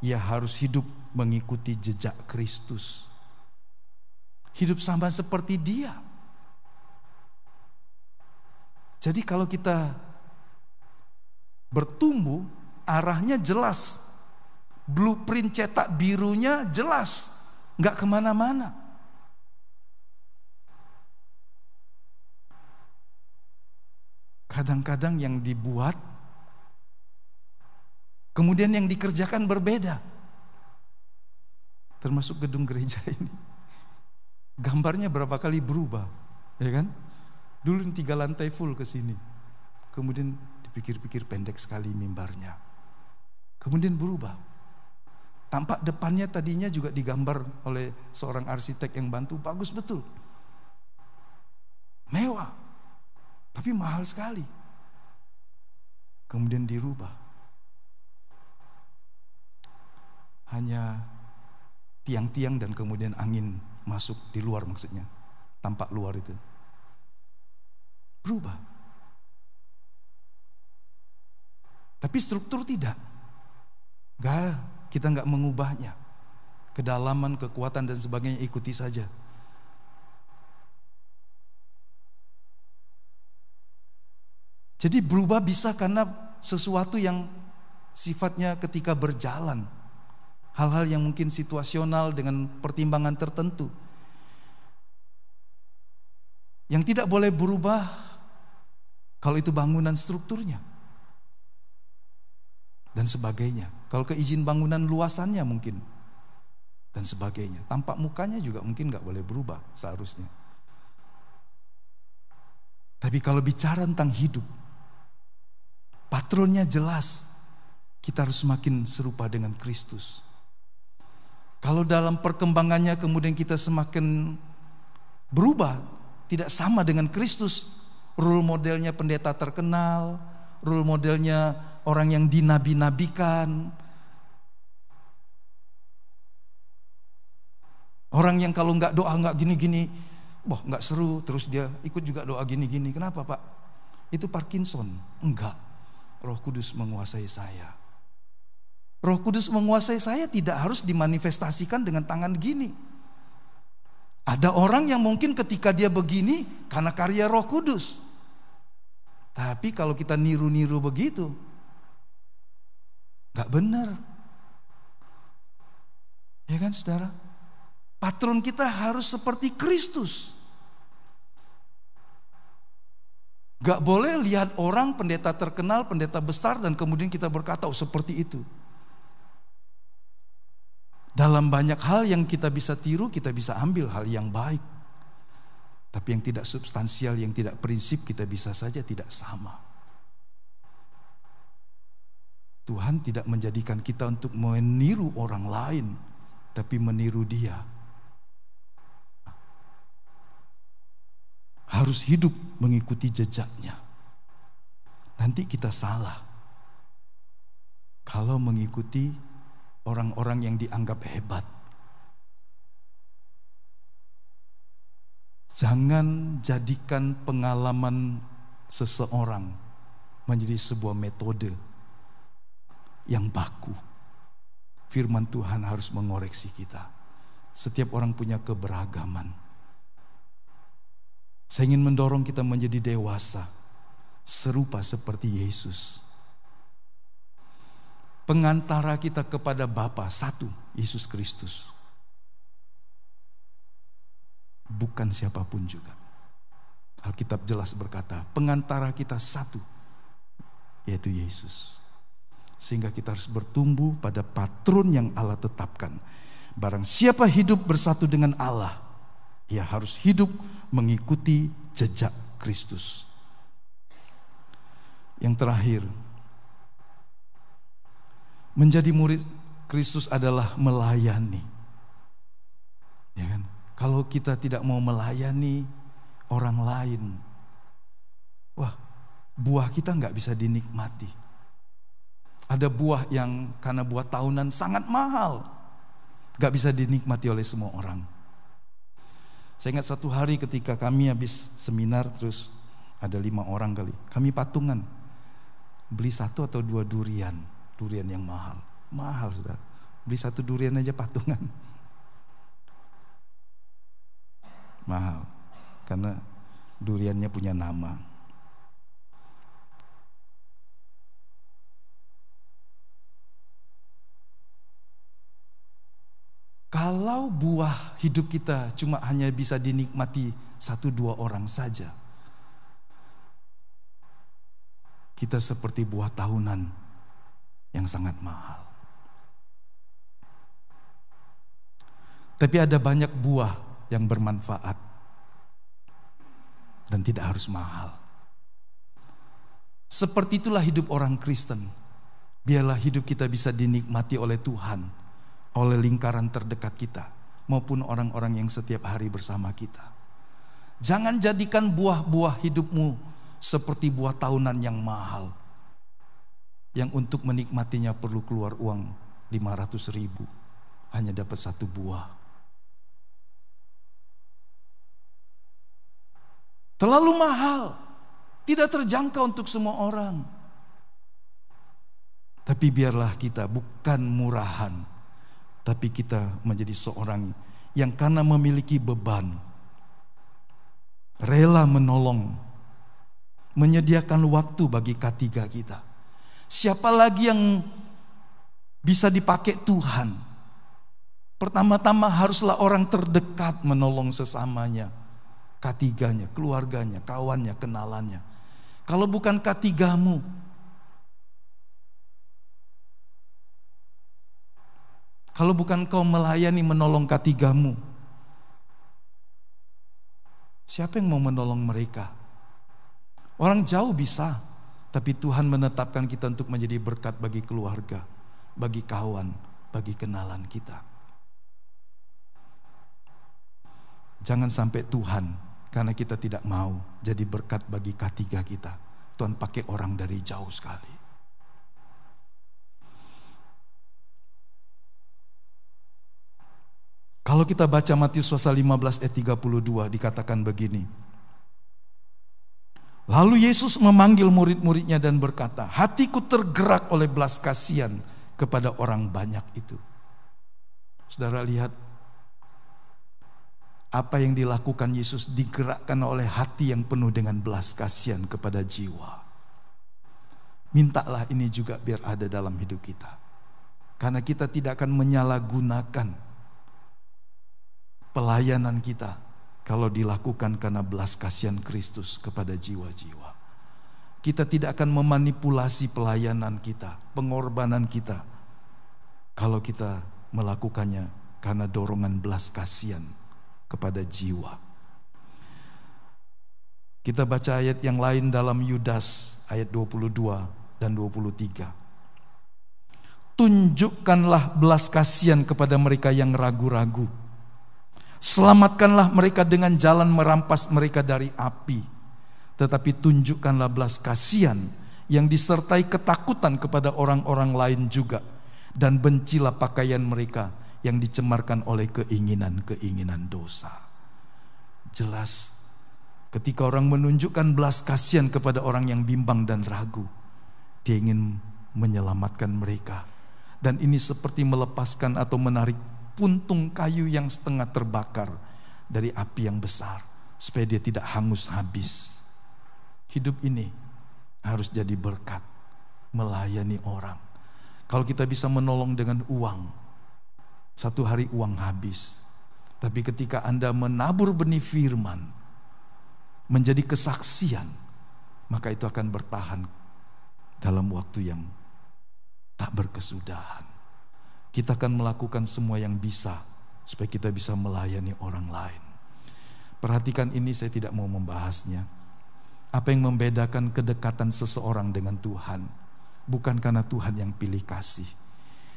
ia harus hidup mengikuti jejak Kristus. Hidup sama seperti dia. Jadi kalau kita bertumbuh, arahnya jelas. Blueprint cetak birunya jelas. Nggak kemana-mana. Kadang-kadang yang dibuat, kemudian yang dikerjakan berbeda. Termasuk gedung gereja ini. Gambarnya berapa kali berubah, ya kan? Dulu 3 lantai full ke sini. Kemudian dipikir-pikir pendek sekali mimbarnya. Kemudian berubah. Tampak depannya tadinya juga digambar oleh seorang arsitek yang bantu, bagus betul. Mewah, tapi mahal sekali. Kemudian dirubah. Hanya tiang-tiang dan kemudian angin masuk di luar maksudnya. Tampak luar itu. Berubah. Tapi struktur tidak. Kita nggak mengubahnya. kedalaman, kekuatan dan sebagainya, ikuti saja. Jadi berubah bisa karena sesuatu yang sifatnya ketika berjalan. Hal-hal yang mungkin situasional dengan pertimbangan tertentu. Yang tidak boleh berubah kalau itu bangunan strukturnya dan sebagainya. Kalau keizin bangunan luasannya mungkin dan sebagainya. Tampak mukanya juga mungkin gak boleh berubah seharusnya. Tapi kalau bicara tentang hidup, patronnya jelas, kita harus semakin serupa dengan Kristus. Kalau dalam perkembangannya kemudian kita semakin berubah, tidak sama dengan Kristus, role modelnya pendeta terkenal, role modelnya orang yang dinabi-nabikan, orang yang kalau nggak doa nggak gini-gini, wah nggak seru, terus dia ikut juga doa gini-gini. Kenapa Pak? Itu Parkinson? Enggak. Roh Kudus menguasai saya. Roh Kudus menguasai saya tidak harus dimanifestasikan dengan tangan gini. Ada orang yang mungkin ketika dia begini karena karya Roh Kudus. Tapi kalau kita niru-niru begitu, gak benar. Ya kan saudara? Patron kita harus seperti Kristus. Gak boleh lihat orang pendeta terkenal, pendeta besar dan kemudian kita berkata oh seperti itu. Dalam banyak hal yang kita bisa tiru, kita bisa ambil hal yang baik. Tapi yang tidak substansial, yang tidak prinsip, kita bisa saja tidak sama. Tuhan tidak menjadikan kita untuk meniru orang lain, tapi meniru Dia. Harus hidup mengikuti jejaknya. Nanti kita salah kalau mengikuti orang-orang yang dianggap hebat. Jangan jadikan pengalaman seseorang menjadi sebuah metode yang baku. Firman Tuhan harus mengoreksi kita. Setiap orang punya keberagaman. Saya ingin mendorong kita menjadi dewasa, serupa seperti Yesus. Pengantara kita kepada Bapa satu, Yesus Kristus. Bukan siapapun juga. Alkitab jelas berkata, pengantara kita satu, yaitu Yesus. Sehingga kita harus bertumbuh pada patron yang Allah tetapkan. Barang siapa hidup bersatu dengan Allah, ia harus hidup mengikuti jejak Kristus. Yang terakhir, menjadi murid Kristus adalah melayani. Ya kan? Kalau kita tidak mau melayani orang lain, wah, buah kita nggak bisa dinikmati. Ada buah yang karena buah tahunan sangat mahal, nggak bisa dinikmati oleh semua orang. Saya ingat satu hari ketika kami habis seminar, terus ada 5 orang kali, kami patungan beli 1 atau 2 durian yang mahal sudah. Beli 1 durian aja patungan, mahal, karena duriannya punya nama. Kalau buah hidup kita cuma hanya bisa dinikmati 1-2 orang saja, kita seperti buah tahunan yang sangat mahal. Tapi ada banyak buah yang bermanfaat dan tidak harus mahal. Seperti itulah hidup orang Kristen. Biarlah hidup kita bisa dinikmati oleh Tuhan, oleh lingkaran terdekat kita, maupun orang-orang yang setiap hari bersama kita. Jangan jadikan buah-buah hidupmu seperti buah tahunan yang mahal, yang untuk menikmatinya perlu keluar uang 500.000, hanya dapat 1 buah. Terlalu mahal, tidak terjangkau untuk semua orang. Tapi biarlah kita bukan murahan, Tapi kita menjadi seorang yang karena memiliki beban, rela menolong, menyediakan waktu bagi K3 kita. Siapa lagi yang bisa dipakai Tuhan? Pertama-tama haruslah orang terdekat menolong sesamanya, K3-nya, keluarganya, kawannya, kenalannya. Kalau bukan K3-mu, kalau bukan kau melayani menolong K3-mu, siapa yang mau menolong mereka? Orang jauh bisa, tapi Tuhan menetapkan kita untuk menjadi berkat bagi keluarga, bagi kawan, bagi kenalan kita. Jangan sampai Tuhan, karena kita tidak mau jadi berkat bagi K3 kita, Tuhan pakai orang dari jauh sekali. Kalau kita baca Matius pasal 15 ayat 32 dikatakan begini. Lalu Yesus memanggil murid-muridnya dan berkata, hatiku tergerak oleh belas kasihan kepada orang banyak itu. Saudara lihat, apa yang dilakukan Yesus digerakkan oleh hati yang penuh dengan belas kasihan kepada jiwa. Mintalah ini juga biar ada dalam hidup kita. Karena kita tidak akan menyalahgunakan pelayanan kita kalau dilakukan karena belas kasihan Kristus kepada jiwa-jiwa. Kita tidak akan memanipulasi pelayanan kita, pengorbanan kita, kalau kita melakukannya karena dorongan belas kasihan kepada jiwa. Kita baca ayat yang lain dalam Yudas ayat 22 dan 23. Tunjukkanlah belas kasihan kepada mereka yang ragu-ragu. Selamatkanlah mereka dengan jalan merampas mereka dari api. Tetapi tunjukkanlah belas kasihan yang disertai ketakutan kepada orang-orang lain juga. Dan bencilah pakaian mereka yang dicemarkan oleh keinginan-keinginan dosa. Jelas, ketika orang menunjukkan belas kasihan kepada orang yang bimbang dan ragu, dia ingin menyelamatkan mereka. Dan ini seperti melepaskan atau menarik puntung kayu yang setengah terbakar dari api yang besar, supaya dia tidak hangus habis. Hidup ini harus jadi berkat, melayani orang. Kalau kita bisa menolong dengan uang, satu hari uang habis. Tapi ketika Anda menabur benih firman, menjadi kesaksian, maka itu akan bertahan dalam waktu yang tak berkesudahan. Kita akan melakukan semua yang bisa supaya kita bisa melayani orang lain. Perhatikan ini, saya tidak mau membahasnya. Apa yang membedakan kedekatan seseorang dengan Tuhan? Bukan karena Tuhan yang pilih kasih,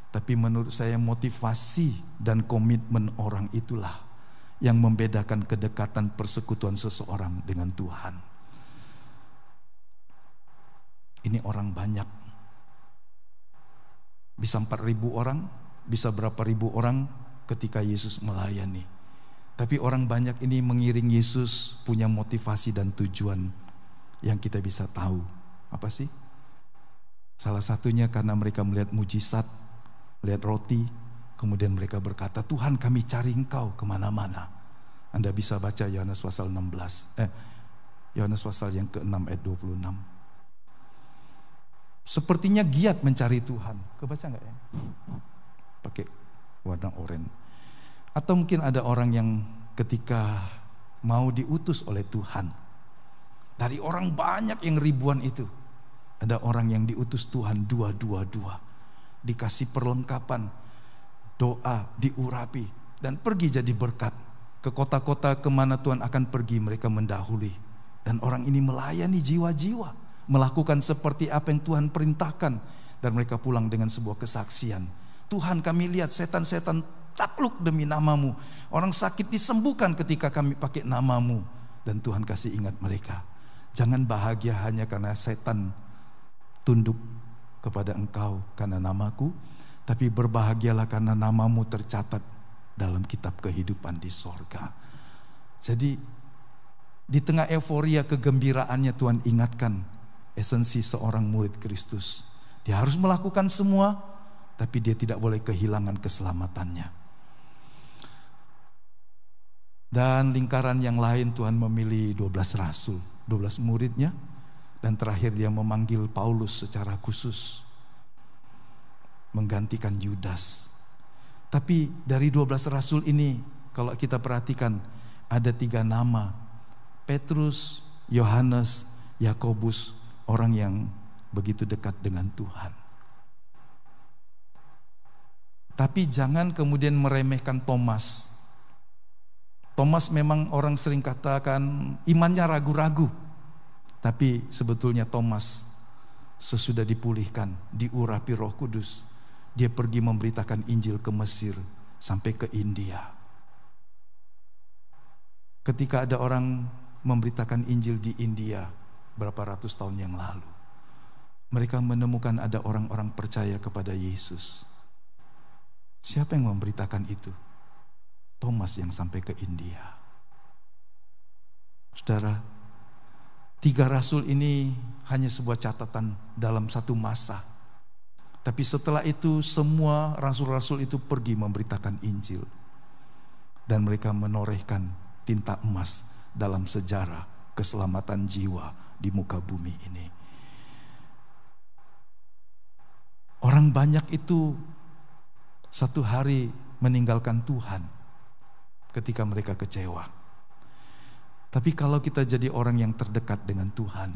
tapi menurut saya motivasi dan komitmen orang itulah yang membedakan kedekatan persekutuan seseorang dengan Tuhan. Ini orang banyak, bisa 4.000 orang, bisa berapa ribu orang ketika Yesus melayani. Tapi orang banyak ini mengiring Yesus punya motivasi dan tujuan yang kita bisa tahu. Apa sih? Salah satunya karena mereka melihat mujizat, melihat roti, kemudian mereka berkata, Tuhan kami cari Engkau kemana-mana. Anda bisa baca Yohanes pasal 16, Yohanes pasal yang ke-6 ayat 26. Sepertinya giat mencari Tuhan. Kebaca enggak ya? Pakai warna oranye. Atau mungkin ada orang yang ketika mau diutus oleh Tuhan, dari orang banyak yang ribuan itu, ada orang yang diutus Tuhan dua, dikasih perlengkapan, doa, diurapi, dan pergi jadi berkat. Ke kota-kota kemana Tuhan akan pergi, mereka mendahului. Dan orang ini melayani jiwa-jiwa, melakukan seperti apa yang Tuhan perintahkan, dan mereka pulang dengan sebuah kesaksian. Tuhan kami lihat setan-setan takluk demi namamu. Orang sakit disembuhkan ketika kami pakai namamu. Dan Tuhan kasih ingat mereka. Jangan bahagia hanya karena setan tunduk kepada engkau karena namaku. Tapi berbahagialah karena namamu tercatat dalam kitab kehidupan di sorga. Jadi di tengah euforia kegembiraannya Tuhan ingatkan esensi seorang murid Kristus. Dia harus melakukan semua tapi dia tidak boleh kehilangan keselamatannya. Dan lingkaran yang lain Tuhan memilih 12 rasul, 12 muridnya, dan terakhir dia memanggil Paulus secara khusus menggantikan Yudas. Tapi dari 12 rasul ini kalau kita perhatikan ada 3 nama: Petrus, Yohanes, Yakobus, orang yang begitu dekat dengan Tuhan. Tapi jangan kemudian meremehkan Thomas. Thomas memang orang sering katakan imannya ragu-ragu. Tapi sebetulnya Thomas sesudah dipulihkan, diurapi Roh Kudus, dia pergi memberitakan Injil ke Mesir sampai ke India. Ketika ada orang memberitakan Injil di India berapa ratus tahun yang lalu, mereka menemukan ada orang-orang percaya kepada Yesus. Siapa yang memberitakan itu? Thomas yang sampai ke India. Saudara, 3 rasul ini hanya sebuah catatan dalam satu masa. Tapi setelah itu semua rasul-rasul itu pergi memberitakan Injil. Dan mereka menorehkan tinta emas dalam sejarah keselamatan jiwa di muka bumi ini. Orang banyak itu satu hari meninggalkan Tuhan ketika mereka kecewa. Tapi kalau kita jadi orang yang terdekat dengan Tuhan,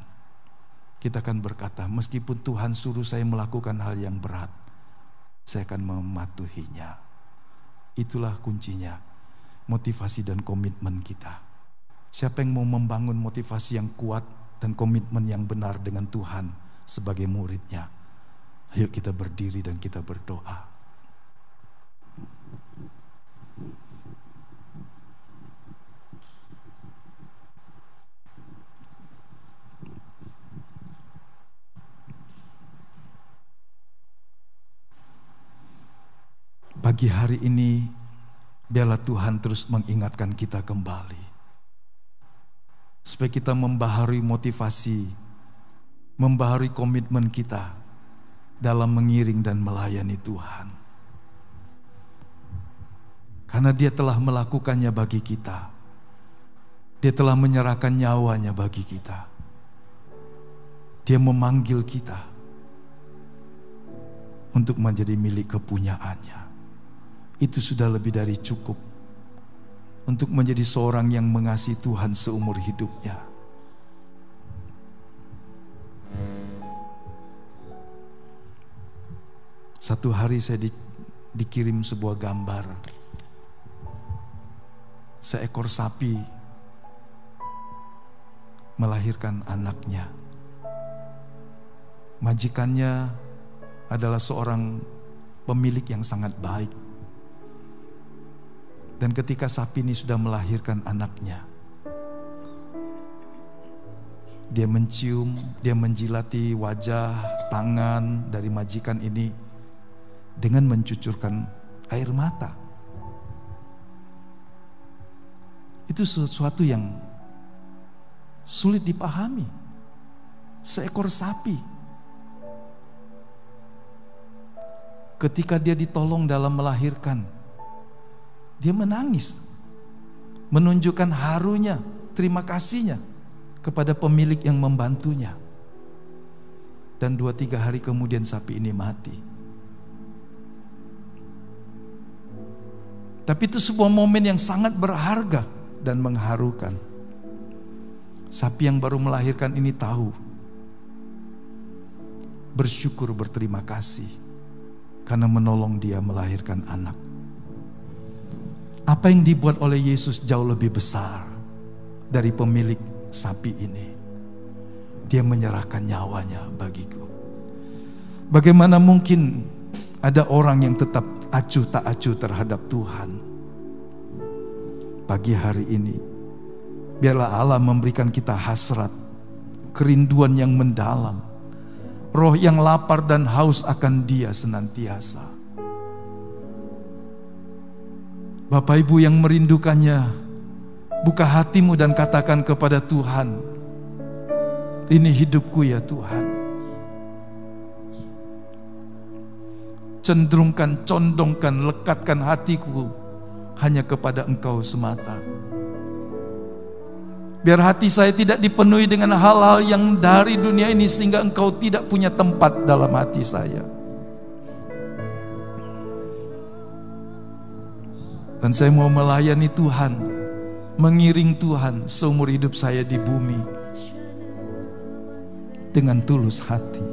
kita akan berkata, meskipun Tuhan suruh saya melakukan hal yang berat, saya akan mematuhinya. Itulah kuncinya, motivasi dan komitmen kita. Siapa yang mau membangun motivasi yang kuat dan komitmen yang benar dengan Tuhan sebagai muridnya? Ayo kita berdiri dan kita berdoa. Pagi hari ini, biarlah Tuhan terus mengingatkan kita kembali. Supaya kita membaharui motivasi, membaharui komitmen kita dalam mengiring dan melayani Tuhan. Karena Dia telah melakukannya bagi kita. Dia telah menyerahkan nyawanya bagi kita. Dia memanggil kita untuk menjadi milik kepunyaannya. Itu sudah lebih dari cukup untuk menjadi seorang yang mengasihi Tuhan seumur hidupnya. Satu hari saya dikirim sebuah gambar seekor sapi melahirkan anaknya. Majikannya adalah seorang pemilik yang sangat baik. Dan ketika sapi ini sudah melahirkan anaknya, dia mencium, dia menjilati wajah, tangan dari majikan ini dengan mencucurkan air mata. Itu sesuatu yang sulit dipahami. Seekor sapi, ketika dia ditolong dalam melahirkan, dia menangis, menunjukkan harunya, terima kasihnya kepada pemilik yang membantunya. Dan 2-3 hari kemudian sapi ini mati. Tapi itu sebuah momen yang sangat berharga dan mengharukan. Sapi yang baru melahirkan ini tahu, bersyukur, berterima kasih karena menolong dia melahirkan anak. Apa yang dibuat oleh Yesus jauh lebih besar dari pemilik sapi ini. Dia menyerahkan nyawanya bagiku. Bagaimana mungkin ada orang yang tetap acuh tak acuh terhadap Tuhan? Pagi hari ini, biarlah Allah memberikan kita hasrat, kerinduan yang mendalam, roh yang lapar dan haus akan Dia senantiasa. Bapak Ibu yang merindukannya, buka hatimu dan katakan kepada Tuhan, ini hidupku ya Tuhan. cenderungkan, condongkan, lekatkan hatiku hanya kepada Engkau semata. Biar hati saya tidak dipenuhi dengan hal-hal yang dari dunia ini, sehingga Engkau tidak punya tempat dalam hati saya. Dan saya mau melayani Tuhan, mengiring Tuhan seumur hidup saya di bumi dengan tulus hati,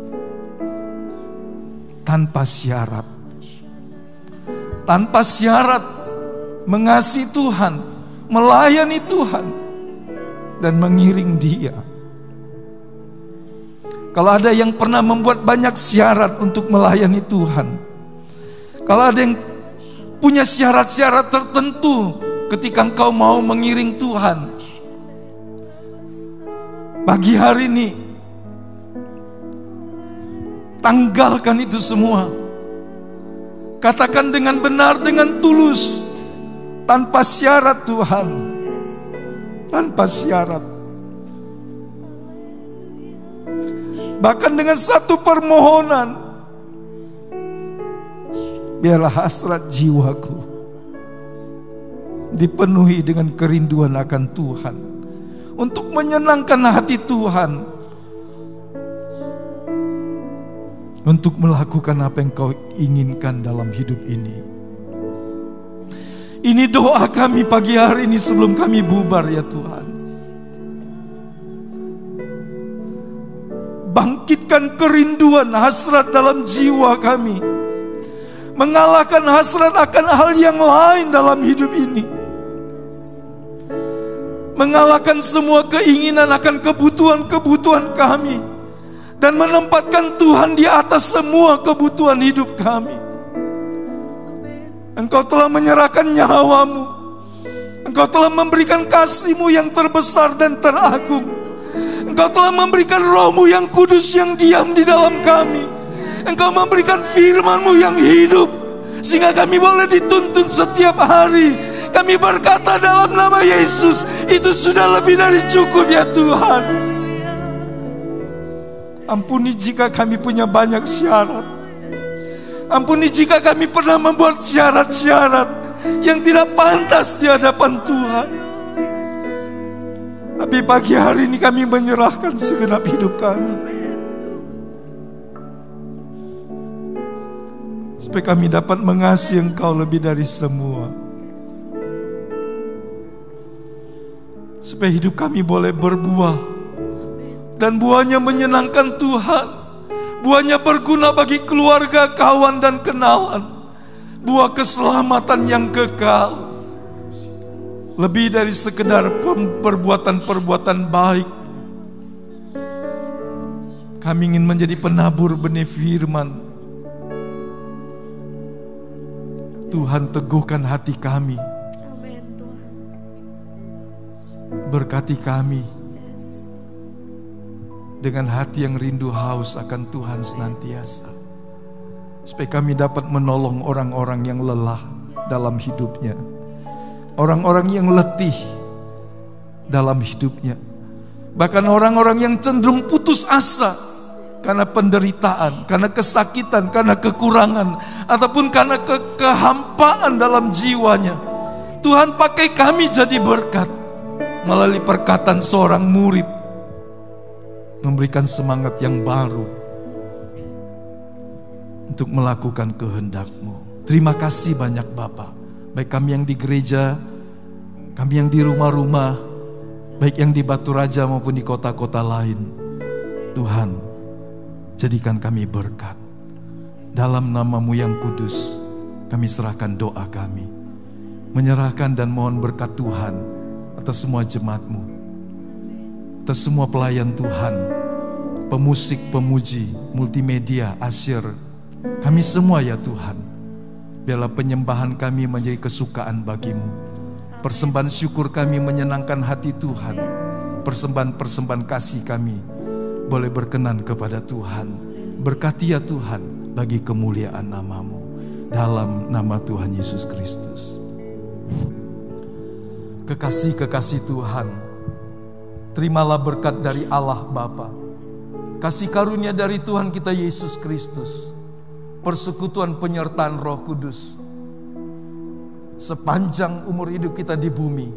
tanpa syarat. Tanpa syarat, mengasihi Tuhan, melayani Tuhan, dan mengiring Dia. Kalau ada yang pernah membuat banyak syarat untuk melayani Tuhan, kalau ada yang punya syarat-syarat tertentu ketika engkau mau mengiring Tuhan, pagi hari ini tanggalkan itu semua. Katakan dengan benar, dengan tulus, tanpa syarat Tuhan, tanpa syarat. Bahkan dengan satu permohonan, biarlah hasrat jiwaku dipenuhi dengan kerinduan akan Tuhan, untuk menyenangkan hati Tuhan, untuk melakukan apa yang Kau inginkan dalam hidup ini. Ini doa kami pagi hari ini sebelum kami bubar, ya Tuhan. Bangkitkan kerinduan, hasrat dalam jiwa kami, mengalahkan hasrat akan hal yang lain dalam hidup ini, mengalahkan semua keinginan akan kebutuhan-kebutuhan kami, dan menempatkan Tuhan di atas semua kebutuhan hidup kami. Engkau telah menyerahkan nyawamu, Engkau telah memberikan kasih-Mu yang terbesar dan teragung, Engkau telah memberikan Roh-Mu yang kudus yang diam di dalam kami, Engkau memberikan firman-Mu yang hidup, sehingga kami boleh dituntun setiap hari. Kami berkata dalam nama Yesus, itu sudah lebih dari cukup, ya Tuhan. Ampuni jika kami punya banyak syarat. Ampuni jika kami pernah membuat syarat-syarat yang tidak pantas di hadapan Tuhan. Tapi pagi hari ini kami menyerahkan segenap hidup kami, supaya kami dapat mengasihi Engkau lebih dari semua, supaya hidup kami boleh berbuah, dan buahnya menyenangkan Tuhan, buahnya berguna bagi keluarga, kawan, dan kenalan, buah keselamatan yang kekal, lebih dari sekedar perbuatan-perbuatan baik. Kami ingin menjadi penabur benih firman. Tuhan, teguhkan hati kami, berkati kami dengan hati yang rindu haus akan Tuhan senantiasa, supaya kami dapat menolong orang-orang yang lelah dalam hidupnya, orang-orang yang letih dalam hidupnya, bahkan orang-orang yang cenderung putus asa karena penderitaan, karena kesakitan, karena kekurangan, ataupun karena kehampaan dalam jiwanya. Tuhan, pakai kami jadi berkat melalui perkataan seorang murid, memberikan semangat yang baru untuk melakukan kehendak-Mu. Terima kasih banyak Bapa, baik kami yang di gereja, kami yang di rumah-rumah, baik yang di Batu Raja maupun di kota-kota lain. Tuhan, jadikan kami berkat. Dalam nama-Mu yang kudus, kami serahkan doa kami, menyerahkan dan mohon berkat Tuhan atas semua jemaat-Mu, atas semua pelayan Tuhan, pemusik, pemuji, multimedia, asyir, kami semua ya Tuhan. Biarlah penyembahan kami menjadi kesukaan bagi-Mu, persembahan syukur kami menyenangkan hati Tuhan, persembahan-persembahan kasih kami boleh berkenan kepada Tuhan. Berkati ya Tuhan bagi kemuliaan nama-Mu, dalam nama Tuhan Yesus Kristus. Kekasih-kekasih Tuhan, terimalah berkat dari Allah Bapa, kasih karunia dari Tuhan kita Yesus Kristus, persekutuan penyertaan Roh Kudus sepanjang umur hidup kita di bumi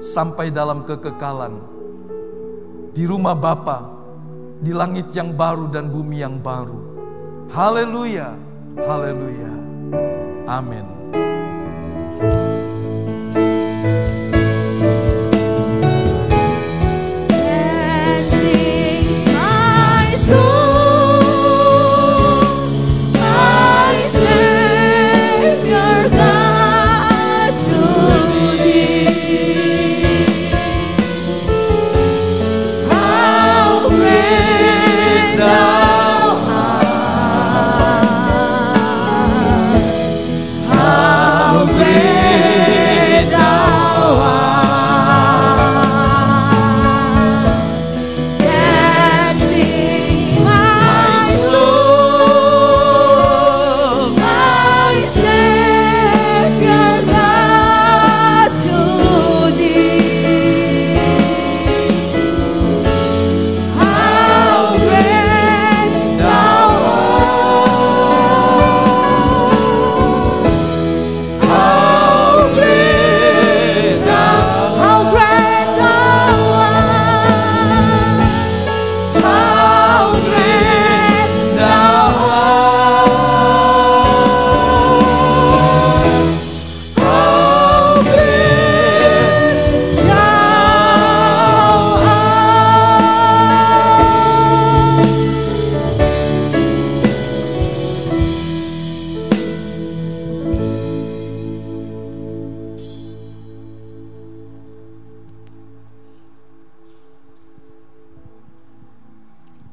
sampai dalam kekekalan, di rumah Bapa, di langit yang baru dan bumi yang baru. Haleluya, haleluya, amin.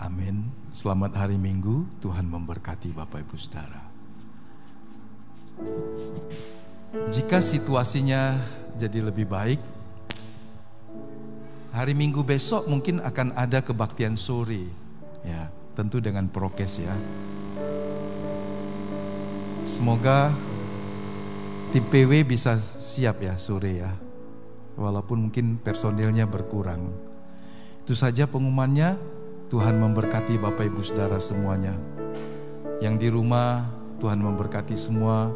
Amin. Selamat hari Minggu, Tuhan memberkati Bapak Ibu Saudara. Jika situasinya jadi lebih baik, hari Minggu besok mungkin akan ada kebaktian sore. Ya, tentu dengan prokes ya. Semoga tim PW bisa siap ya sore ya. Walaupun mungkin personilnya berkurang. Itu saja pengumumannya. Tuhan memberkati Bapak Ibu Saudara semuanya. Yang di rumah Tuhan memberkati semua,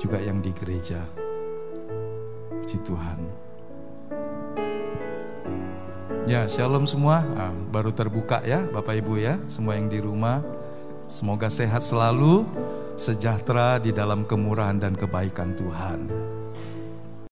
juga yang di gereja. Puji Tuhan. Ya, shalom semua. Baru terbuka ya Bapak Ibu ya, semua yang di rumah. Semoga sehat selalu, sejahtera di dalam kemurahan dan kebaikan Tuhan.